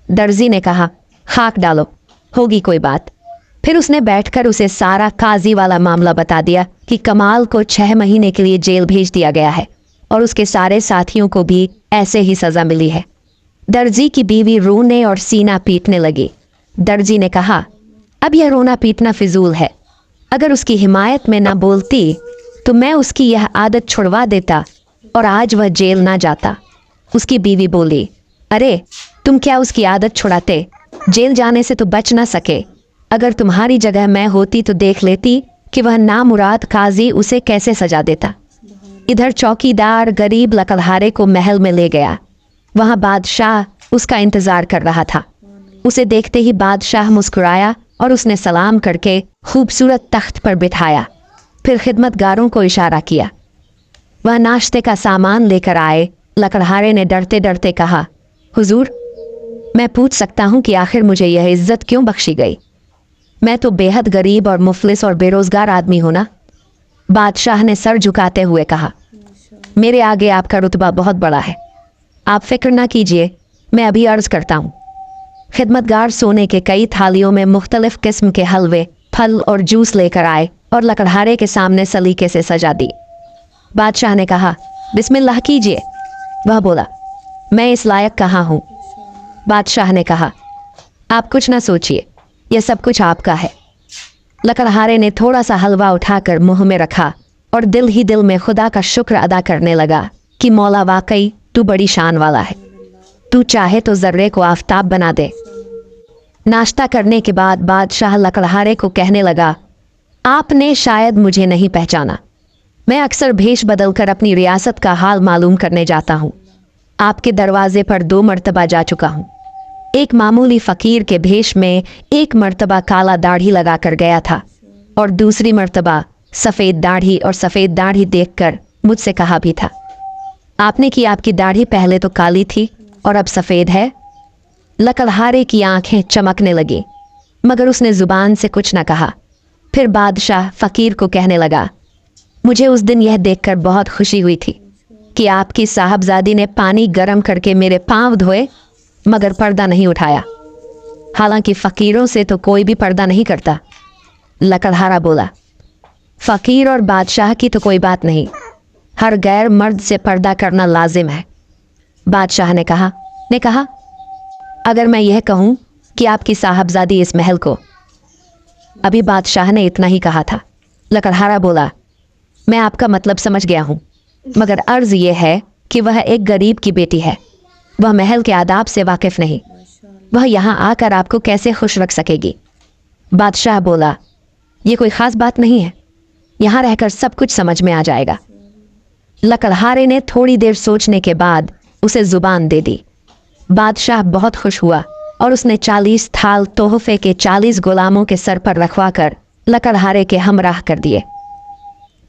दर्जी ने कहा, खाक डालो, होगी कोई बात। फिर उसने बैठकर उसे सारा काजी वाला मामला बता दिया कि कमाल को 6 महीने के लिए जेल भेज दिया गया है और उसके सारे साथियों को भी ऐसे ही सज़ा मिली है। दर्जी की बीवी रोने और सीना पीटने लगी। दर्जी ने कहा, अब यह रोना पीटना फिजूल है। अगर उसकी हिमायत में ना बोलती तो मैं उसकी यह आदत छुड़वा देता और आज वह जेल ना जाता। उसकी बीवी बोली, अरे तुम क्या उसकी आदत छुड़ाते? जेल जाने से तो बच ना सके। अगर तुम्हारी जगह मैं होती तो देख लेती कि वह नामुराद काजी उसे कैसे सजा देता। इधर चौकीदार गरीब लकड़हारे को महल में ले गया। वहाँ बादशाह उसका इंतजार कर रहा था। उसे देखते ही बादशाह मुस्कुराया और उसने सलाम करके खूबसूरत तख्त पर बिठाया। फिर खिदमतगारों को इशारा किया। वह नाश्ते का सामान लेकर आए। लकड़हारे ने डरते डरते कहा, हुजूर, मैं पूछ सकता हूँ कि आखिर मुझे यह इज्जत क्यों बख्शी गई? मैं तो बेहद गरीब और मुफलिस और बेरोजगार आदमी हूँ ना। बादशाह ने सर झुकाते हुए कहा, मेरे आगे आपका रुतबा बहुत बड़ा है, आप फिक्र ना कीजिए, मैं अभी अर्ज करता हूँ। खिदमतगार सोने के कई थालियों में मुख्तलिफ किस्म के हलवे, फल और जूस लेकर आए और लकड़हारे के सामने सलीके से सजा दी। बादशाह ने कहा, बिस्मिल्लाह कीजिए। वह बोला, मैं इस लायक कहाँ हूँ? बादशाह ने कहा, आप कुछ ना सोचिए, यह सब कुछ आपका है। लकड़हारे ने थोड़ा सा हलवा उठाकर मुंह में रखा और दिल ही दिल में खुदा का शुक्र अदा करने लगा कि मौला वाकई तू बड़ी शान वाला है, तू चाहे तो जर्रे को आफताब बना दे। नाश्ता करने के बाद बादशाह लकड़हारे को कहने लगा, आपने शायद मुझे नहीं पहचाना। मैं अक्सर भेष बदलकर अपनी रियासत का हाल मालूम करने जाता हूँ। आपके दरवाजे पर 2 मरतबा जा चुका हूँ। एक मामूली फ़कीर के भेष में एक मरतबा काला दाढ़ी लगा कर गया था और दूसरी मरतबा सफ़ेद दाढ़ी और सफ़ेद दाढ़ी देखकर मुझसे कहा भी था। आपने कि आपकी दाढ़ी पहले तो काली थी और अब सफ़ेद है। लकड़हारे की आंखें चमकने लगी मगर उसने ज़ुबान से कुछ न कहा। फिर बादशाह फ़कीर को कहने लगा, मुझे उस दिन यह देखकर बहुत खुशी हुई थी कि आपकी साहबजादी ने पानी गर्म करके मेरे पाँव धोए मगर पर्दा नहीं उठाया। हालांकि फ़कीरों से तो कोई भी पर्दा नहीं करता। लकड़हारा बोला, फ़कीर और बादशाह की तो कोई बात नहीं, हर गैर मर्द से पर्दा करना लाजिम है। बादशाह ने कहा, अगर मैं यह कहूँ कि आपकी साहबजादी इस महल को। अभी बादशाह ने इतना ही कहा था। लकड़हारा बोला, मैं आपका मतलब समझ गया हूँ, मगर अर्ज़ ये है कि वह एक गरीब की बेटी है। वह महल के आदाब से वाकिफ़ नहीं। वह यहाँ आकर आपको कैसे खुश रख सकेगी? बादशाह बोला, ये कोई ख़ास बात नहीं है, यहाँ रहकर सब कुछ समझ में आ जाएगा। लकड़हारे ने थोड़ी देर सोचने के बाद उसे ज़ुबान दे दी। बादशाह बहुत खुश हुआ और उसने 40 थाल तोहफे के 40 गुलामों के सर पर रखवा कर लकड़हारे के हमराह कर दिए।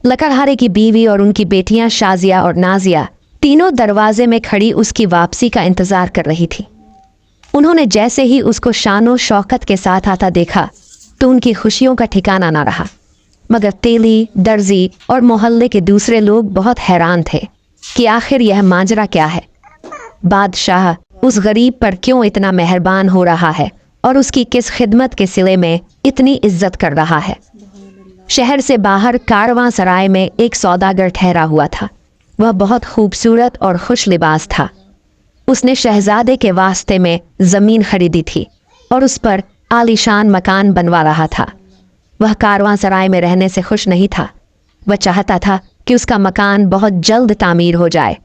लकड़हारे की बीवी और उनकी बेटियां शाजिया और नाजिया तीनों दरवाजे में खड़ी उसकी वापसी का इंतजार कर रही थी। उन्होंने जैसे ही उसको शानो शौकत के साथ आता देखा तो उनकी खुशियों का ठिकाना ना रहा। मगर तेली, दर्जी और मोहल्ले के दूसरे लोग बहुत हैरान थे कि आखिर यह माजरा क्या है। बादशाह उस गरीब पर क्यों इतना मेहरबान हो रहा है और उसकी किस खिदमत के सिले में इतनी इज्जत कर रहा है। शहर से बाहर कारवां सराय में एक सौदागर ठहरा हुआ था। वह बहुत खूबसूरत और खुश लिबास था। उसने शहजादे के वास्ते में ज़मीन खरीदी थी और उस पर आलीशान मकान बनवा रहा था। वह कारवां सराय में रहने से खुश नहीं था। वह चाहता था कि उसका मकान बहुत जल्द तामीर हो जाए।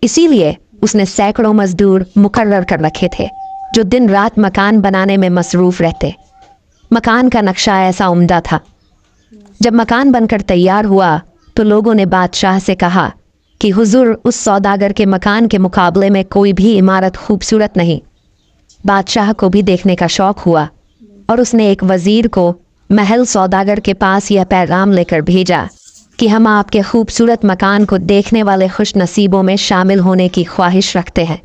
इसीलिए उसने सैकड़ों मजदूर मुकर्रर कर रखे थे जो दिन रात मकान बनाने में मसरूफ़ रहते। मकान का नक्शा ऐसा उम्दा था। जब मकान बनकर तैयार हुआ तो लोगों ने बादशाह से कहा कि हुजूर, उस सौदागर के मकान के मुकाबले में कोई भी इमारत खूबसूरत नहीं। बादशाह को भी देखने का शौक़ हुआ और उसने एक वज़ीर को महल सौदागर के पास यह पैगाम लेकर भेजा कि हम आपके खूबसूरत मकान को देखने वाले खुश नसीबों में शामिल होने की ख्वाहिश रखते हैं।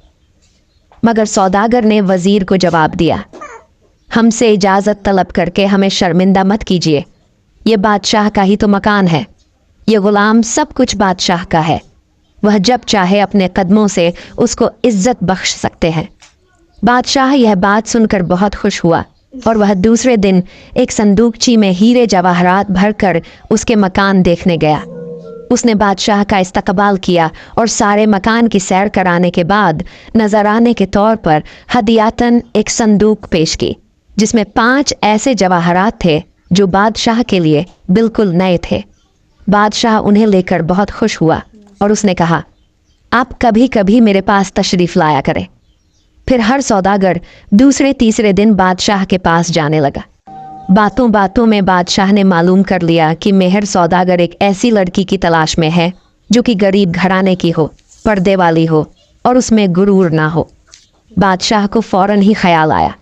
मगर सौदागर ने वजीर को जवाब दिया, हमसे इजाज़त तलब करके हमें शर्मिंदा मत कीजिए, ये बादशाह का ही तो मकान है। ये गुलाम सब कुछ बादशाह का है, वह जब चाहे अपने कदमों से उसको इज्जत बख्श सकते हैं। बादशाह यह बात सुनकर बहुत खुश हुआ और वह दूसरे दिन एक संदूकची में हीरे जवाहरात भरकर उसके मकान देखने गया। उसने बादशाह का इस्तकबाल किया और सारे मकान की सैर कराने के बाद नजराने के तौर पर हदियातन एक संदूक पेश की, जिसमें 5 ऐसे जवाहरात थे जो बादशाह के लिए बिल्कुल नए थे। बादशाह उन्हें लेकर बहुत खुश हुआ और उसने कहा, आप कभी कभी मेरे पास तशरीफ़ लाया करें। फिर हर सौदागर दूसरे तीसरे दिन बादशाह के पास जाने लगा। बातों बातों में बादशाह ने मालूम कर लिया कि मेहर सौदागर एक ऐसी लड़की की तलाश में है जो कि गरीब घराने की हो, पर्दे वाली हो और उसमें गुरूर ना हो। बादशाह को फौरन ही ख्याल आया,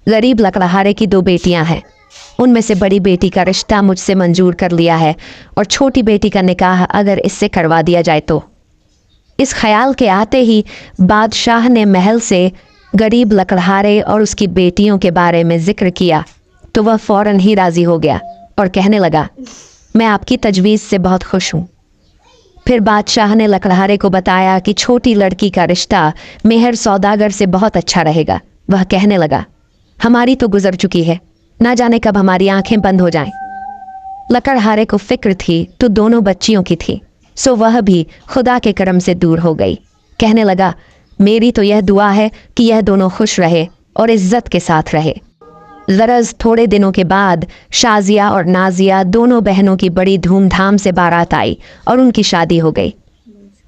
गरीब लकड़हारे की 2 बेटियां हैं, उनमें से बड़ी बेटी का रिश्ता मुझसे मंजूर कर लिया है और छोटी बेटी का निकाह अगर इससे करवा दिया जाए तो। इस ख्याल के आते ही बादशाह ने महल से गरीब लकड़हारे और उसकी बेटियों के बारे में जिक्र किया तो वह फौरन ही राज़ी हो गया और कहने लगा, मैं आपकी तजवीज़ से बहुत खुश हूँ। फिर बादशाह ने लकड़हारे को बताया कि छोटी लड़की का रिश्ता मेहर सौदागर से बहुत अच्छा रहेगा। वह कहने लगा, हमारी तो गुजर चुकी है, ना जाने कब हमारी आंखें बंद हो जाएं। लकड़हारे को फिक्र थी तो दोनों बच्चियों की थी, सो वह भी खुदा के करम से दूर हो गई। कहने लगा, मेरी तो यह दुआ है कि यह दोनों खुश रहे और इज्जत के साथ रहे। ज़रज़ थोड़े दिनों के बाद शाजिया और नाजिया दोनों बहनों की बड़ी धूमधाम से बारात आई और उनकी शादी हो गई।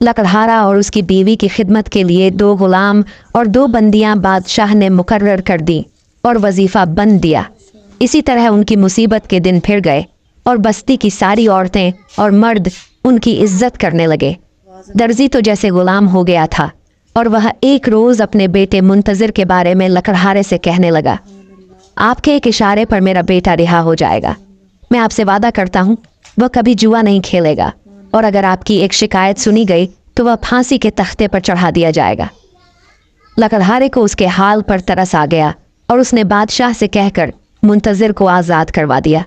लकड़हारा और उसकी बीवी की खिदमत के लिए 2 गुलाम और 2 बंदियां बादशाह ने मुकर्रर कर दी और वजीफ़ा बंद दिया। इसी तरह उनकी मुसीबत के दिन फिर गए और बस्ती की सारी औरतें और मर्द उनकी इज्जत करने लगे। दर्जी तो जैसे गुलाम हो गया था और वह एक रोज़ अपने बेटे मुंतज़िर के बारे में लकड़हारे से कहने लगा, आपके एक इशारे पर मेरा बेटा रिहा हो जाएगा। मैं आपसे वादा करता हूँ वह कभी जुआ नहीं खेलेगा और अगर आपकी एक शिकायत सुनी गई तो वह फांसी के तख्ते पर चढ़ा दिया जाएगा। लकड़हारे को उसके हाल पर तरस आ गया और उसने बादशाह से कहकर मुंतज़िर को आज़ाद करवा दिया।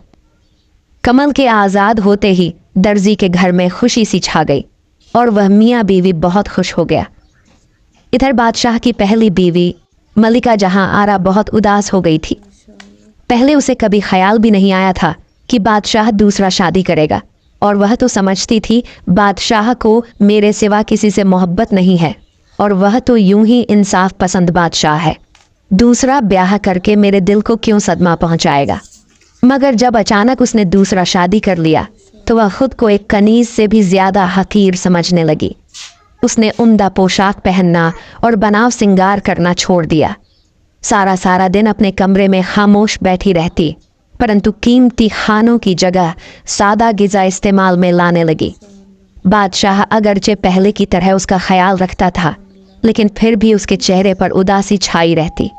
कमल के आज़ाद होते ही दर्जी के घर में खुशी सी छा गई और वह मियाँ बीवी बहुत खुश हो गया। इधर बादशाह की पहली बीवी मलिका जहां आरा बहुत उदास हो गई थी। पहले उसे कभी ख्याल भी नहीं आया था कि बादशाह दूसरा शादी करेगा और वह तो समझती थी बादशाह को मेरे सिवा किसी से मोहब्बत नहीं है और वह तो यूं ही इंसाफ पसंद बादशाह है, दूसरा ब्याह करके मेरे दिल को क्यों सदमा पहुंचाएगा। मगर जब अचानक उसने दूसरा शादी कर लिया तो वह खुद को एक कनीज से भी ज़्यादा हकीर समझने लगी। उसने उम्दा पोशाक पहनना और बनाव सिंगार करना छोड़ दिया। सारा दिन अपने कमरे में खामोश बैठी रहती, परंतु कीमती खानों की जगह सादा गिज़ा इस्तेमाल में लाने लगी। बादशाह अगरचे पहले की तरह उसका ख्याल रखता था, लेकिन फिर भी उसके चेहरे पर उदासी छाई रहती।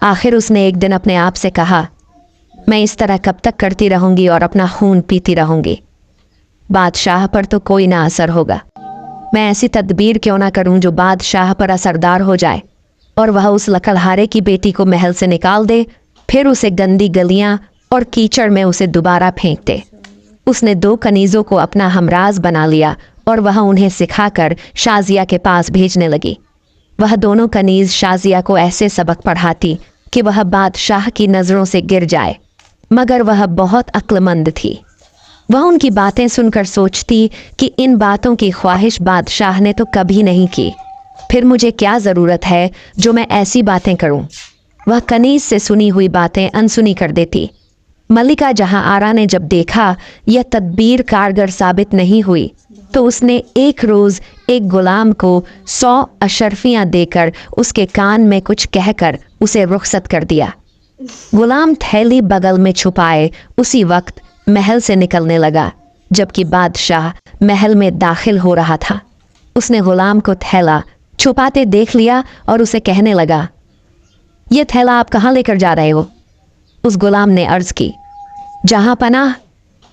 आखिर उसने एक दिन अपने आप से कहा, मैं इस तरह कब तक करती रहूंगी और अपना खून पीती रहूंगी। बादशाह पर तो कोई ना असर होगा, मैं ऐसी तदबीर क्यों ना करूं जो बादशाह पर असरदार हो जाए और वह उस लकड़हारे की बेटी को महल से निकाल दे, फिर उसे गंदी गलियां और कीचड़ में उसे दोबारा फेंक दे। उसने 2 कनीज़ों को अपना हमराज बना लिया और वह उन्हें सिखाकर शाजिया के पास भेजने लगी। वह दोनों कनीज़ शाजिया को ऐसे सबक पढ़ाती कि वह बादशाह की नज़रों से गिर जाए, मगर वह बहुत अक्लमंद थी। वह उनकी बातें सुनकर सोचती कि इन बातों की ख्वाहिश बादशाह ने तो कभी नहीं की, फिर मुझे क्या ज़रूरत है जो मैं ऐसी बातें करूं। वह कनीज़ से सुनी हुई बातें अनसुनी कर देती। मलिका जहां आरा ने जब देखा यह तदबीर कारगर साबित नहीं हुई तो उसने एक रोज़ एक गुलाम को 100 अशरफियाँ देकर उसके कान में कुछ कहकर उसे रुखसत कर दिया। गुलाम थैली बगल में छुपाए उसी वक्त महल से निकलने लगा, जबकि बादशाह महल में दाखिल हो रहा था। उसने गुलाम को थैला छुपाते देख लिया और उसे कहने लगा, ये थैला आप कहाँ लेकर जा रहे हो? उस गुलाम ने अर्ज़ की, जहाँ पनाह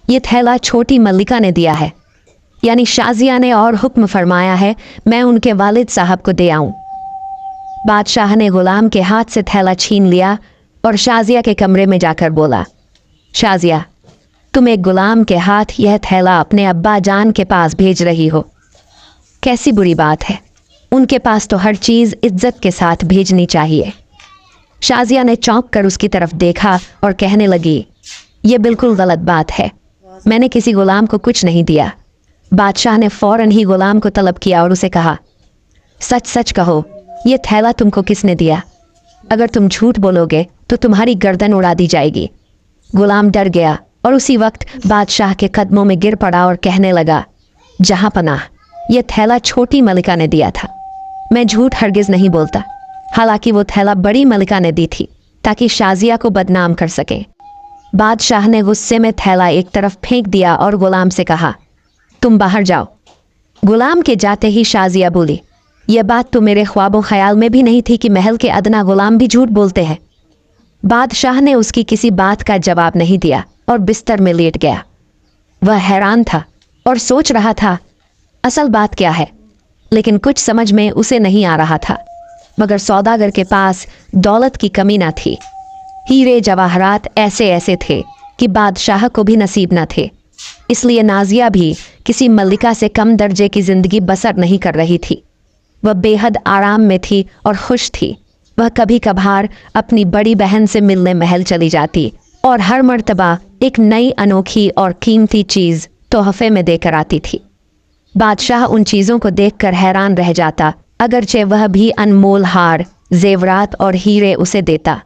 ये थैला छोटी मल्लिका ने दिया है, यानी शाजिया ने, और हुक्म फरमाया है मैं उनके वालिद साहब को दे आऊं। बादशाह ने गुलाम के हाथ से थैला छीन लिया और शाजिया के कमरे में जाकर बोला, शाजिया, तुम एक गुलाम के हाथ यह थैला अपने अब्बा जान के पास भेज रही हो, कैसी बुरी बात है। उनके पास तो हर चीज़ इज्जत के साथ भेजनी चाहिए। शाजिया ने चौंक कर उसकी तरफ देखा और कहने लगी, ये बिल्कुल गलत बात है, मैंने किसी गुलाम को कुछ नहीं दिया। बादशाह ने फौरन ही गुलाम को तलब किया और उसे कहा, सच सच कहो, ये थैला तुमको किसने दिया? अगर तुम झूठ बोलोगे तो तुम्हारी गर्दन उड़ा दी जाएगी। गुलाम डर गया और उसी वक्त बादशाह के कदमों में गिर पड़ा और कहने लगा, जहाँ पनाह, यह थैला छोटी मलिका ने दिया था। मैं झूठ हरगिज नहीं बोलता। हालांकि वो थैला बड़ी मलिका ने दी थी ताकि शाजिया को बदनाम कर सके। बादशाह ने गुस्से में थैला एक तरफ फेंक दिया और गुलाम से कहा, तुम बाहर जाओ। गुलाम के जाते ही शाजिया बोली, यह बात तो मेरे ख्वाबों ख्याल में भी नहीं थी कि महल के अदना गुलाम भी झूठ बोलते हैं। बादशाह ने उसकी किसी बात का जवाब नहीं दिया और बिस्तर में लेट गया। वह हैरान था और सोच रहा था असल बात क्या है, लेकिन कुछ समझ में उसे नहीं आ रहा था। मगर सौदागर के पास दौलत की कमी न थी। हीरे जवाहरात ऐसे ऐसे थे कि बादशाह को भी नसीब न थे। इसलिए नाजिया भी किसी मल्लिका से कम दर्जे की जिंदगी बसर नहीं कर रही थी। वह बेहद आराम में थी और खुश थी। वह कभी कभार अपनी बड़ी बहन से मिलने महल चली जाती और हर मर्तबा एक नई अनोखी और कीमती चीज़ तोहफे में देकर आती थी। बादशाह उन चीज़ों को देखकर हैरान रह जाता, अगरचे वह भी अनमोल हार, जेवरात और हीरे उसे देता,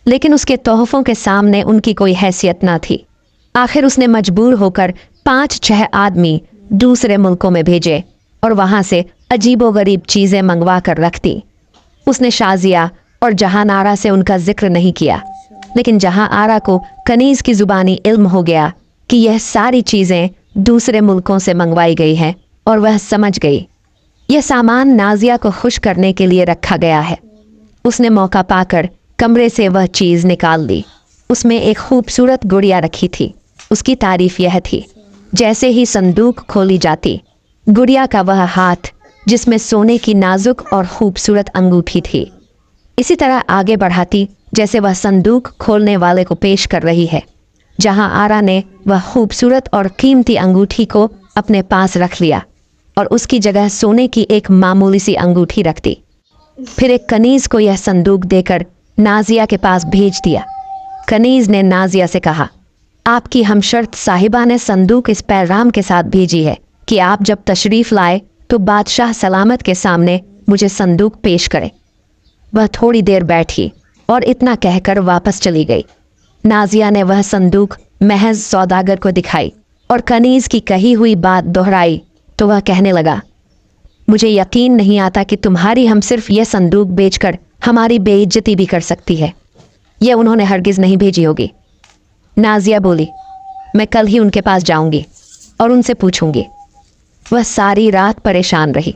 लेकिन उसके तोहफों के सामने उनकी कोई हैसियत न थी। आखिर उसने मजबूर होकर 5-6 आदमी दूसरे मुल्कों में भेजे और वहाँ से अजीबोगरीब चीज़ें मंगवा कर रख दी। उसने शाजिया और जहान आरा से उनका जिक्र नहीं किया, लेकिन जहां आरा को कनीज़ की ज़ुबानी इल्म हो गया कि यह सारी चीज़ें दूसरे मुल्कों से मंगवाई गई हैं और वह समझ गई यह सामान नाजिया को खुश करने के लिए रखा गया है। उसने मौका पाकर कमरे से वह चीज़ निकाल ली। उसमें एक खूबसूरत गुड़िया रखी थी। उसकी तारीफ यह थी, जैसे ही संदूक खोली जाती, गुड़िया का वह हाथ जिसमें सोने की नाजुक और खूबसूरत अंगूठी थी, इसी तरह आगे बढ़ाती जैसे वह संदूक खोलने वाले को पेश कर रही है। जहां आरा ने वह खूबसूरत और कीमती अंगूठी को अपने पास रख लिया और उसकी जगह सोने की एक मामूली सी अंगूठी रख दी। फिर एक कनीज़ को यह संदूक देकर नाजिया के पास भेज दिया। कनीज़ ने नाजिया से कहा, आपकी हमशर्त साहिबा ने संदूक इस पैगाम के साथ भेजी है कि आप जब तशरीफ़ लाए तो बादशाह सलामत के सामने मुझे संदूक पेश करे। वह थोड़ी देर बैठी और इतना कहकर वापस चली गई। नाजिया ने वह संदूक महज सौदागर को दिखाई और कनीज़ की कही हुई बात दोहराई तो वह कहने लगा, मुझे यकीन नहीं आता कि तुम्हारी हम सिर्फ यह संदूक बेचकर हमारी बेइज्जती भी कर सकती है। यह उन्होंने हरगिज़ नहीं भेजी होगी। नाजिया बोली, मैं कल ही उनके पास जाऊंगी और उनसे पूछूंगी। वह सारी रात परेशान रही।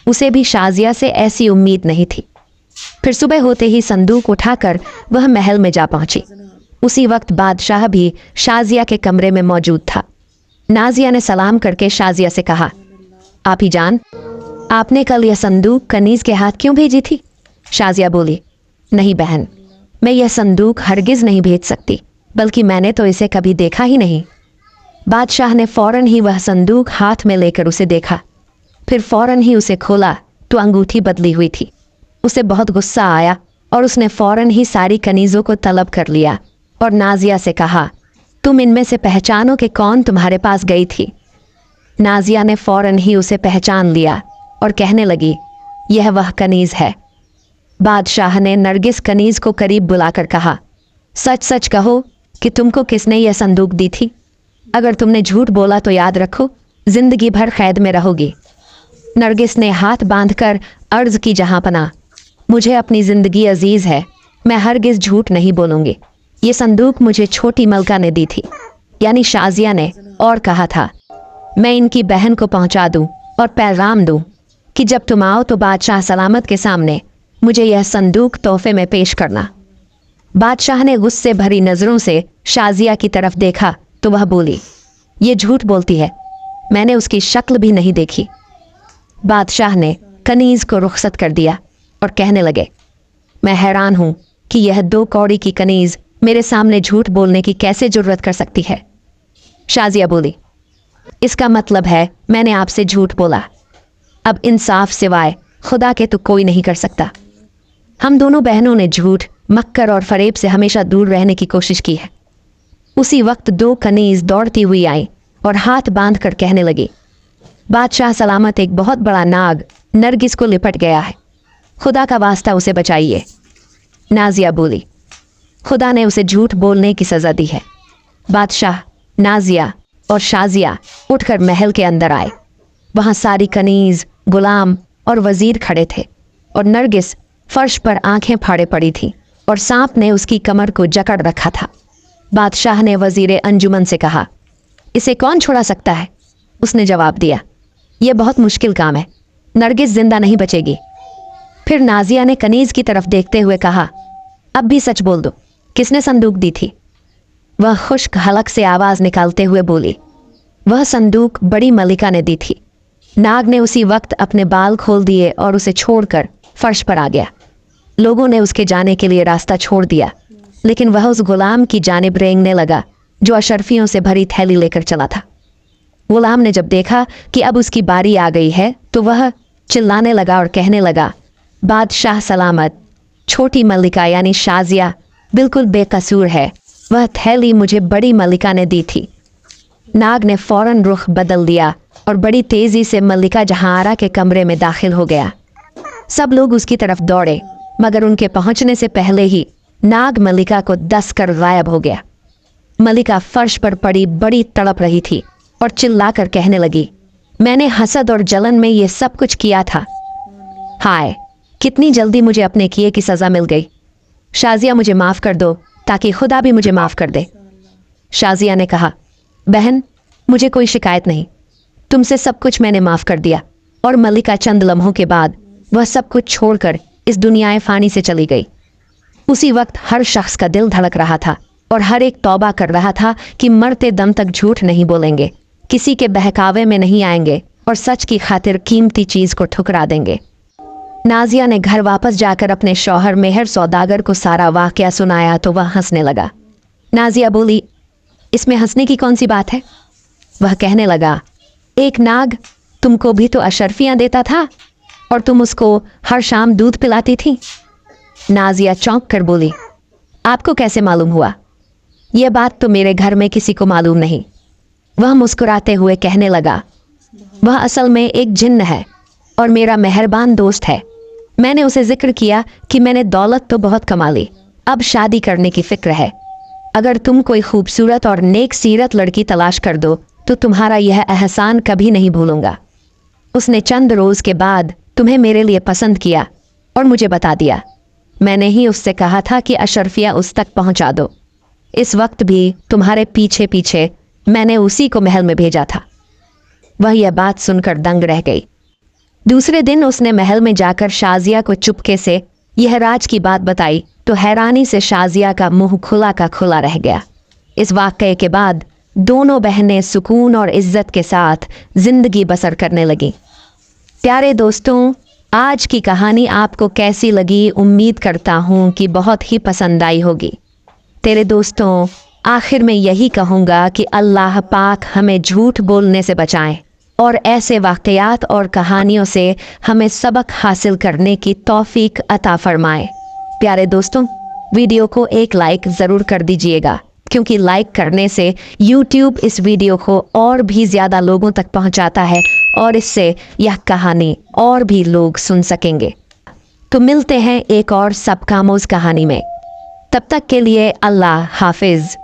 उसे भी शाजिया से ऐसी उम्मीद नहीं थी। फिर सुबह होते ही संदूक उठाकर वह महल में जा पहुंची। उसी वक्त बादशाह भी शाजिया के कमरे में मौजूद था। नाजिया ने सलाम करके शाजिया से कहा, आप ही जान, आपने कल यह संदूक कनीज़ के हाथ क्यों भेजी थी? शाजिया बोली, नहीं बहन, मैं यह संदूक हरगिज़ नहीं भेज सकती, बल्कि मैंने तो इसे कभी देखा ही नहीं। बादशाह ने फौरन ही वह संदूक हाथ में लेकर उसे देखा। फिर फौरन ही उसे खोला तो अंगूठी बदली हुई थी। उसे बहुत गुस्सा आया और उसने फौरन ही सारी कनीज़ों को तलब कर लिया और नाजिया से कहा, तुम इनमें से पहचानो कि कौन तुम्हारे पास गई थी। नाजिया ने फौरन ही उसे पहचान लिया और कहने लगी, यह वह कनीज़ है। बादशाह ने नरगिस कनीज़ को करीब बुलाकर कहा, सच सच कहो कि तुमको किसने यह संदूक दी थी? अगर तुमने झूठ बोला तो याद रखो, जिंदगी भर कैद में रहोगी। नरगिस ने हाथ बांधकर अर्ज की, जहां पना, मुझे अपनी ज़िंदगी अजीज़ है, मैं हरगिज़ झूठ नहीं बोलूँगी। ये संदूक मुझे छोटी मलका ने दी थी, यानी शाजिया ने, और कहा था मैं इनकी बहन को पहुंचा दूं और पैगाम दूं कि जब तुम आओ तो बादशाह सलामत के सामने मुझे यह संदूक तोहफे में पेश करना। बादशाह ने गुस्से भरी नज़रों से शाजिया की तरफ देखा तो वह बोली, ये झूठ बोलती है, मैंने उसकी शक्ल भी नहीं देखी। बादशाह ने कनीज को रुखसत कर दिया और कहने लगे, मैं हैरान हूं कि यह 2 कौड़ी की कनीज मेरे सामने झूठ बोलने की कैसे जुर्रत कर सकती है। शाजिया बोली, इसका मतलब है मैंने आपसे झूठ बोला। अब इंसाफ सिवाय खुदा के तो कोई नहीं कर सकता। हम दोनों बहनों ने झूठ, मक्कर और फरेब से हमेशा दूर रहने की कोशिश की है। उसी वक्त 2 कनीज दौड़ती हुई आई और हाथ बांध कर कहने लगी, बादशाह सलामत, एक बहुत बड़ा नाग नरगिस को लिपट गया है, खुदा का वास्ता उसे बचाइए। नाजिया बोली, खुदा ने उसे झूठ बोलने की सज़ा दी है। बादशाह, नाजिया और शाजिया उठकर महल के अंदर आए। वहाँ सारी कनीज, गुलाम और वजीर खड़े थे और नरगिस फर्श पर आंखें फाड़े पड़ी थी और सांप ने उसकी कमर को जकड़ रखा था। बादशाह ने वजीर अंजुमन से कहा, इसे कौन छुड़ा सकता है? उसने जवाब दिया, यह बहुत मुश्किल काम है, नरगिस जिंदा नहीं बचेगी। फिर नाजिया ने कनीज की तरफ देखते हुए कहा, अब भी सच बोल दो, किसने संदूक दी थी? वह खुश्क हलक से आवाज निकालते हुए बोली, वह संदूक बड़ी मलिका ने दी थी। नाग ने उसी वक्त अपने बाल खोल दिए और उसे छोड़कर फर्श पर आ गया। लोगों ने उसके जाने के लिए रास्ता छोड़ दिया, लेकिन वह उस गुलाम की जानिब रेंगने लगा जो अशरफियों से भरी थैली लेकर चला था। गुलाम ने जब देखा कि अब उसकी बारी आ गई है तो वह चिल्लाने लगा और कहने लगा, बादशाह सलामत, छोटी मल्लिका यानी शाजिया बिल्कुल बेकसूर है, वह थैली मुझे बड़ी मल्लिका ने दी थी। नाग ने फौरन रुख बदल दिया और बड़ी तेजी से मल्लिका जहांआरा के कमरे में दाखिल हो गया। सब लोग उसकी तरफ दौड़े, मगर उनके पहुंचने से पहले ही नाग मल्लिका को दस कर गायब हो गया। मल्लिका फर्श पर पड़ी बड़ी तड़प रही थी और चिल्लाकर कहने लगी, मैंने हसद और जलन में ये सब कुछ किया था। हाय, कितनी जल्दी मुझे अपने किए की सज़ा मिल गई। शाजिया, मुझे माफ़ कर दो ताकि खुदा भी मुझे माफ़ कर दे। शाजिया ने कहा, बहन, मुझे कोई शिकायत नहीं, तुमसे सब कुछ मैंने माफ़ कर दिया। और मल्लिका चंद लम्हों के बाद वह सब कुछ छोड़कर इस दुनियाए फ़ानी से चली गई। उसी वक्त हर शख्स का दिल धड़क रहा था और हर एक तौबा कर रहा था कि मरते दम तक झूठ नहीं बोलेंगे, किसी के बहकावे में नहीं आएंगे और सच की खातिर कीमती चीज़ को ठुकरा देंगे। नाजिया ने घर वापस जाकर अपने शौहर मेहर सौदागर को सारा वाक़या सुनाया तो वह हंसने लगा। नाजिया बोली, इसमें हंसने की कौन सी बात है? वह कहने लगा, एक नाग तुमको भी तो अशरफियाँ देता था और तुम उसको हर शाम दूध पिलाती थी। नाजिया चौंक कर बोली, आपको कैसे मालूम हुआ? यह बात तो मेरे घर में किसी को मालूम नहीं। वह मुस्कुराते हुए कहने लगा, वह असल में एक जिन्न है और मेरा मेहरबान दोस्त है। मैंने उसे जिक्र किया कि मैंने दौलत तो बहुत कमा ली, अब शादी करने की फिक्र है। अगर तुम कोई खूबसूरत और नेक सीरत लड़की तलाश कर दो तो तुम्हारा यह एहसान कभी नहीं भूलूंगा। उसने चंद रोज़ के बाद तुम्हें मेरे लिए पसंद किया और मुझे बता दिया। मैंने ही उससे कहा था कि अशरफिया उस तक पहुंचा दो। इस वक्त भी तुम्हारे पीछे पीछे मैंने उसी को महल में भेजा था। वह यह बात सुनकर दंग रह गई। दूसरे दिन उसने महल में जाकर शाजिया को चुपके से यह राज की बात बताई तो हैरानी से शाजिया का मुंह खुला का खुला रह गया। इस वाक़ये के बाद दोनों बहनें सुकून और इज्जत के साथ जिंदगी बसर करने लगीं। प्यारे दोस्तों, आज की कहानी आपको कैसी लगी? उम्मीद करता हूँ कि बहुत ही पसंद आई होगी। तेरे दोस्तों, आखिर में यही कहूँगा कि अल्लाह पाक हमें झूठ बोलने से बचाएं और ऐसे वाक़यात और कहानियों से हमें सबक हासिल करने की तौफीक अता फरमाए। प्यारे दोस्तों, वीडियो को एक लाइक ज़रूर कर दीजिएगा, क्योंकि लाइक करने से YouTube इस वीडियो को और भी ज़्यादा लोगों तक पहुंचाता है और इससे यह कहानी और भी लोग सुन सकेंगे। तो मिलते हैं एक और सबकामोज़ कहानी में। तब तक के लिए अल्लाह हाफिज़।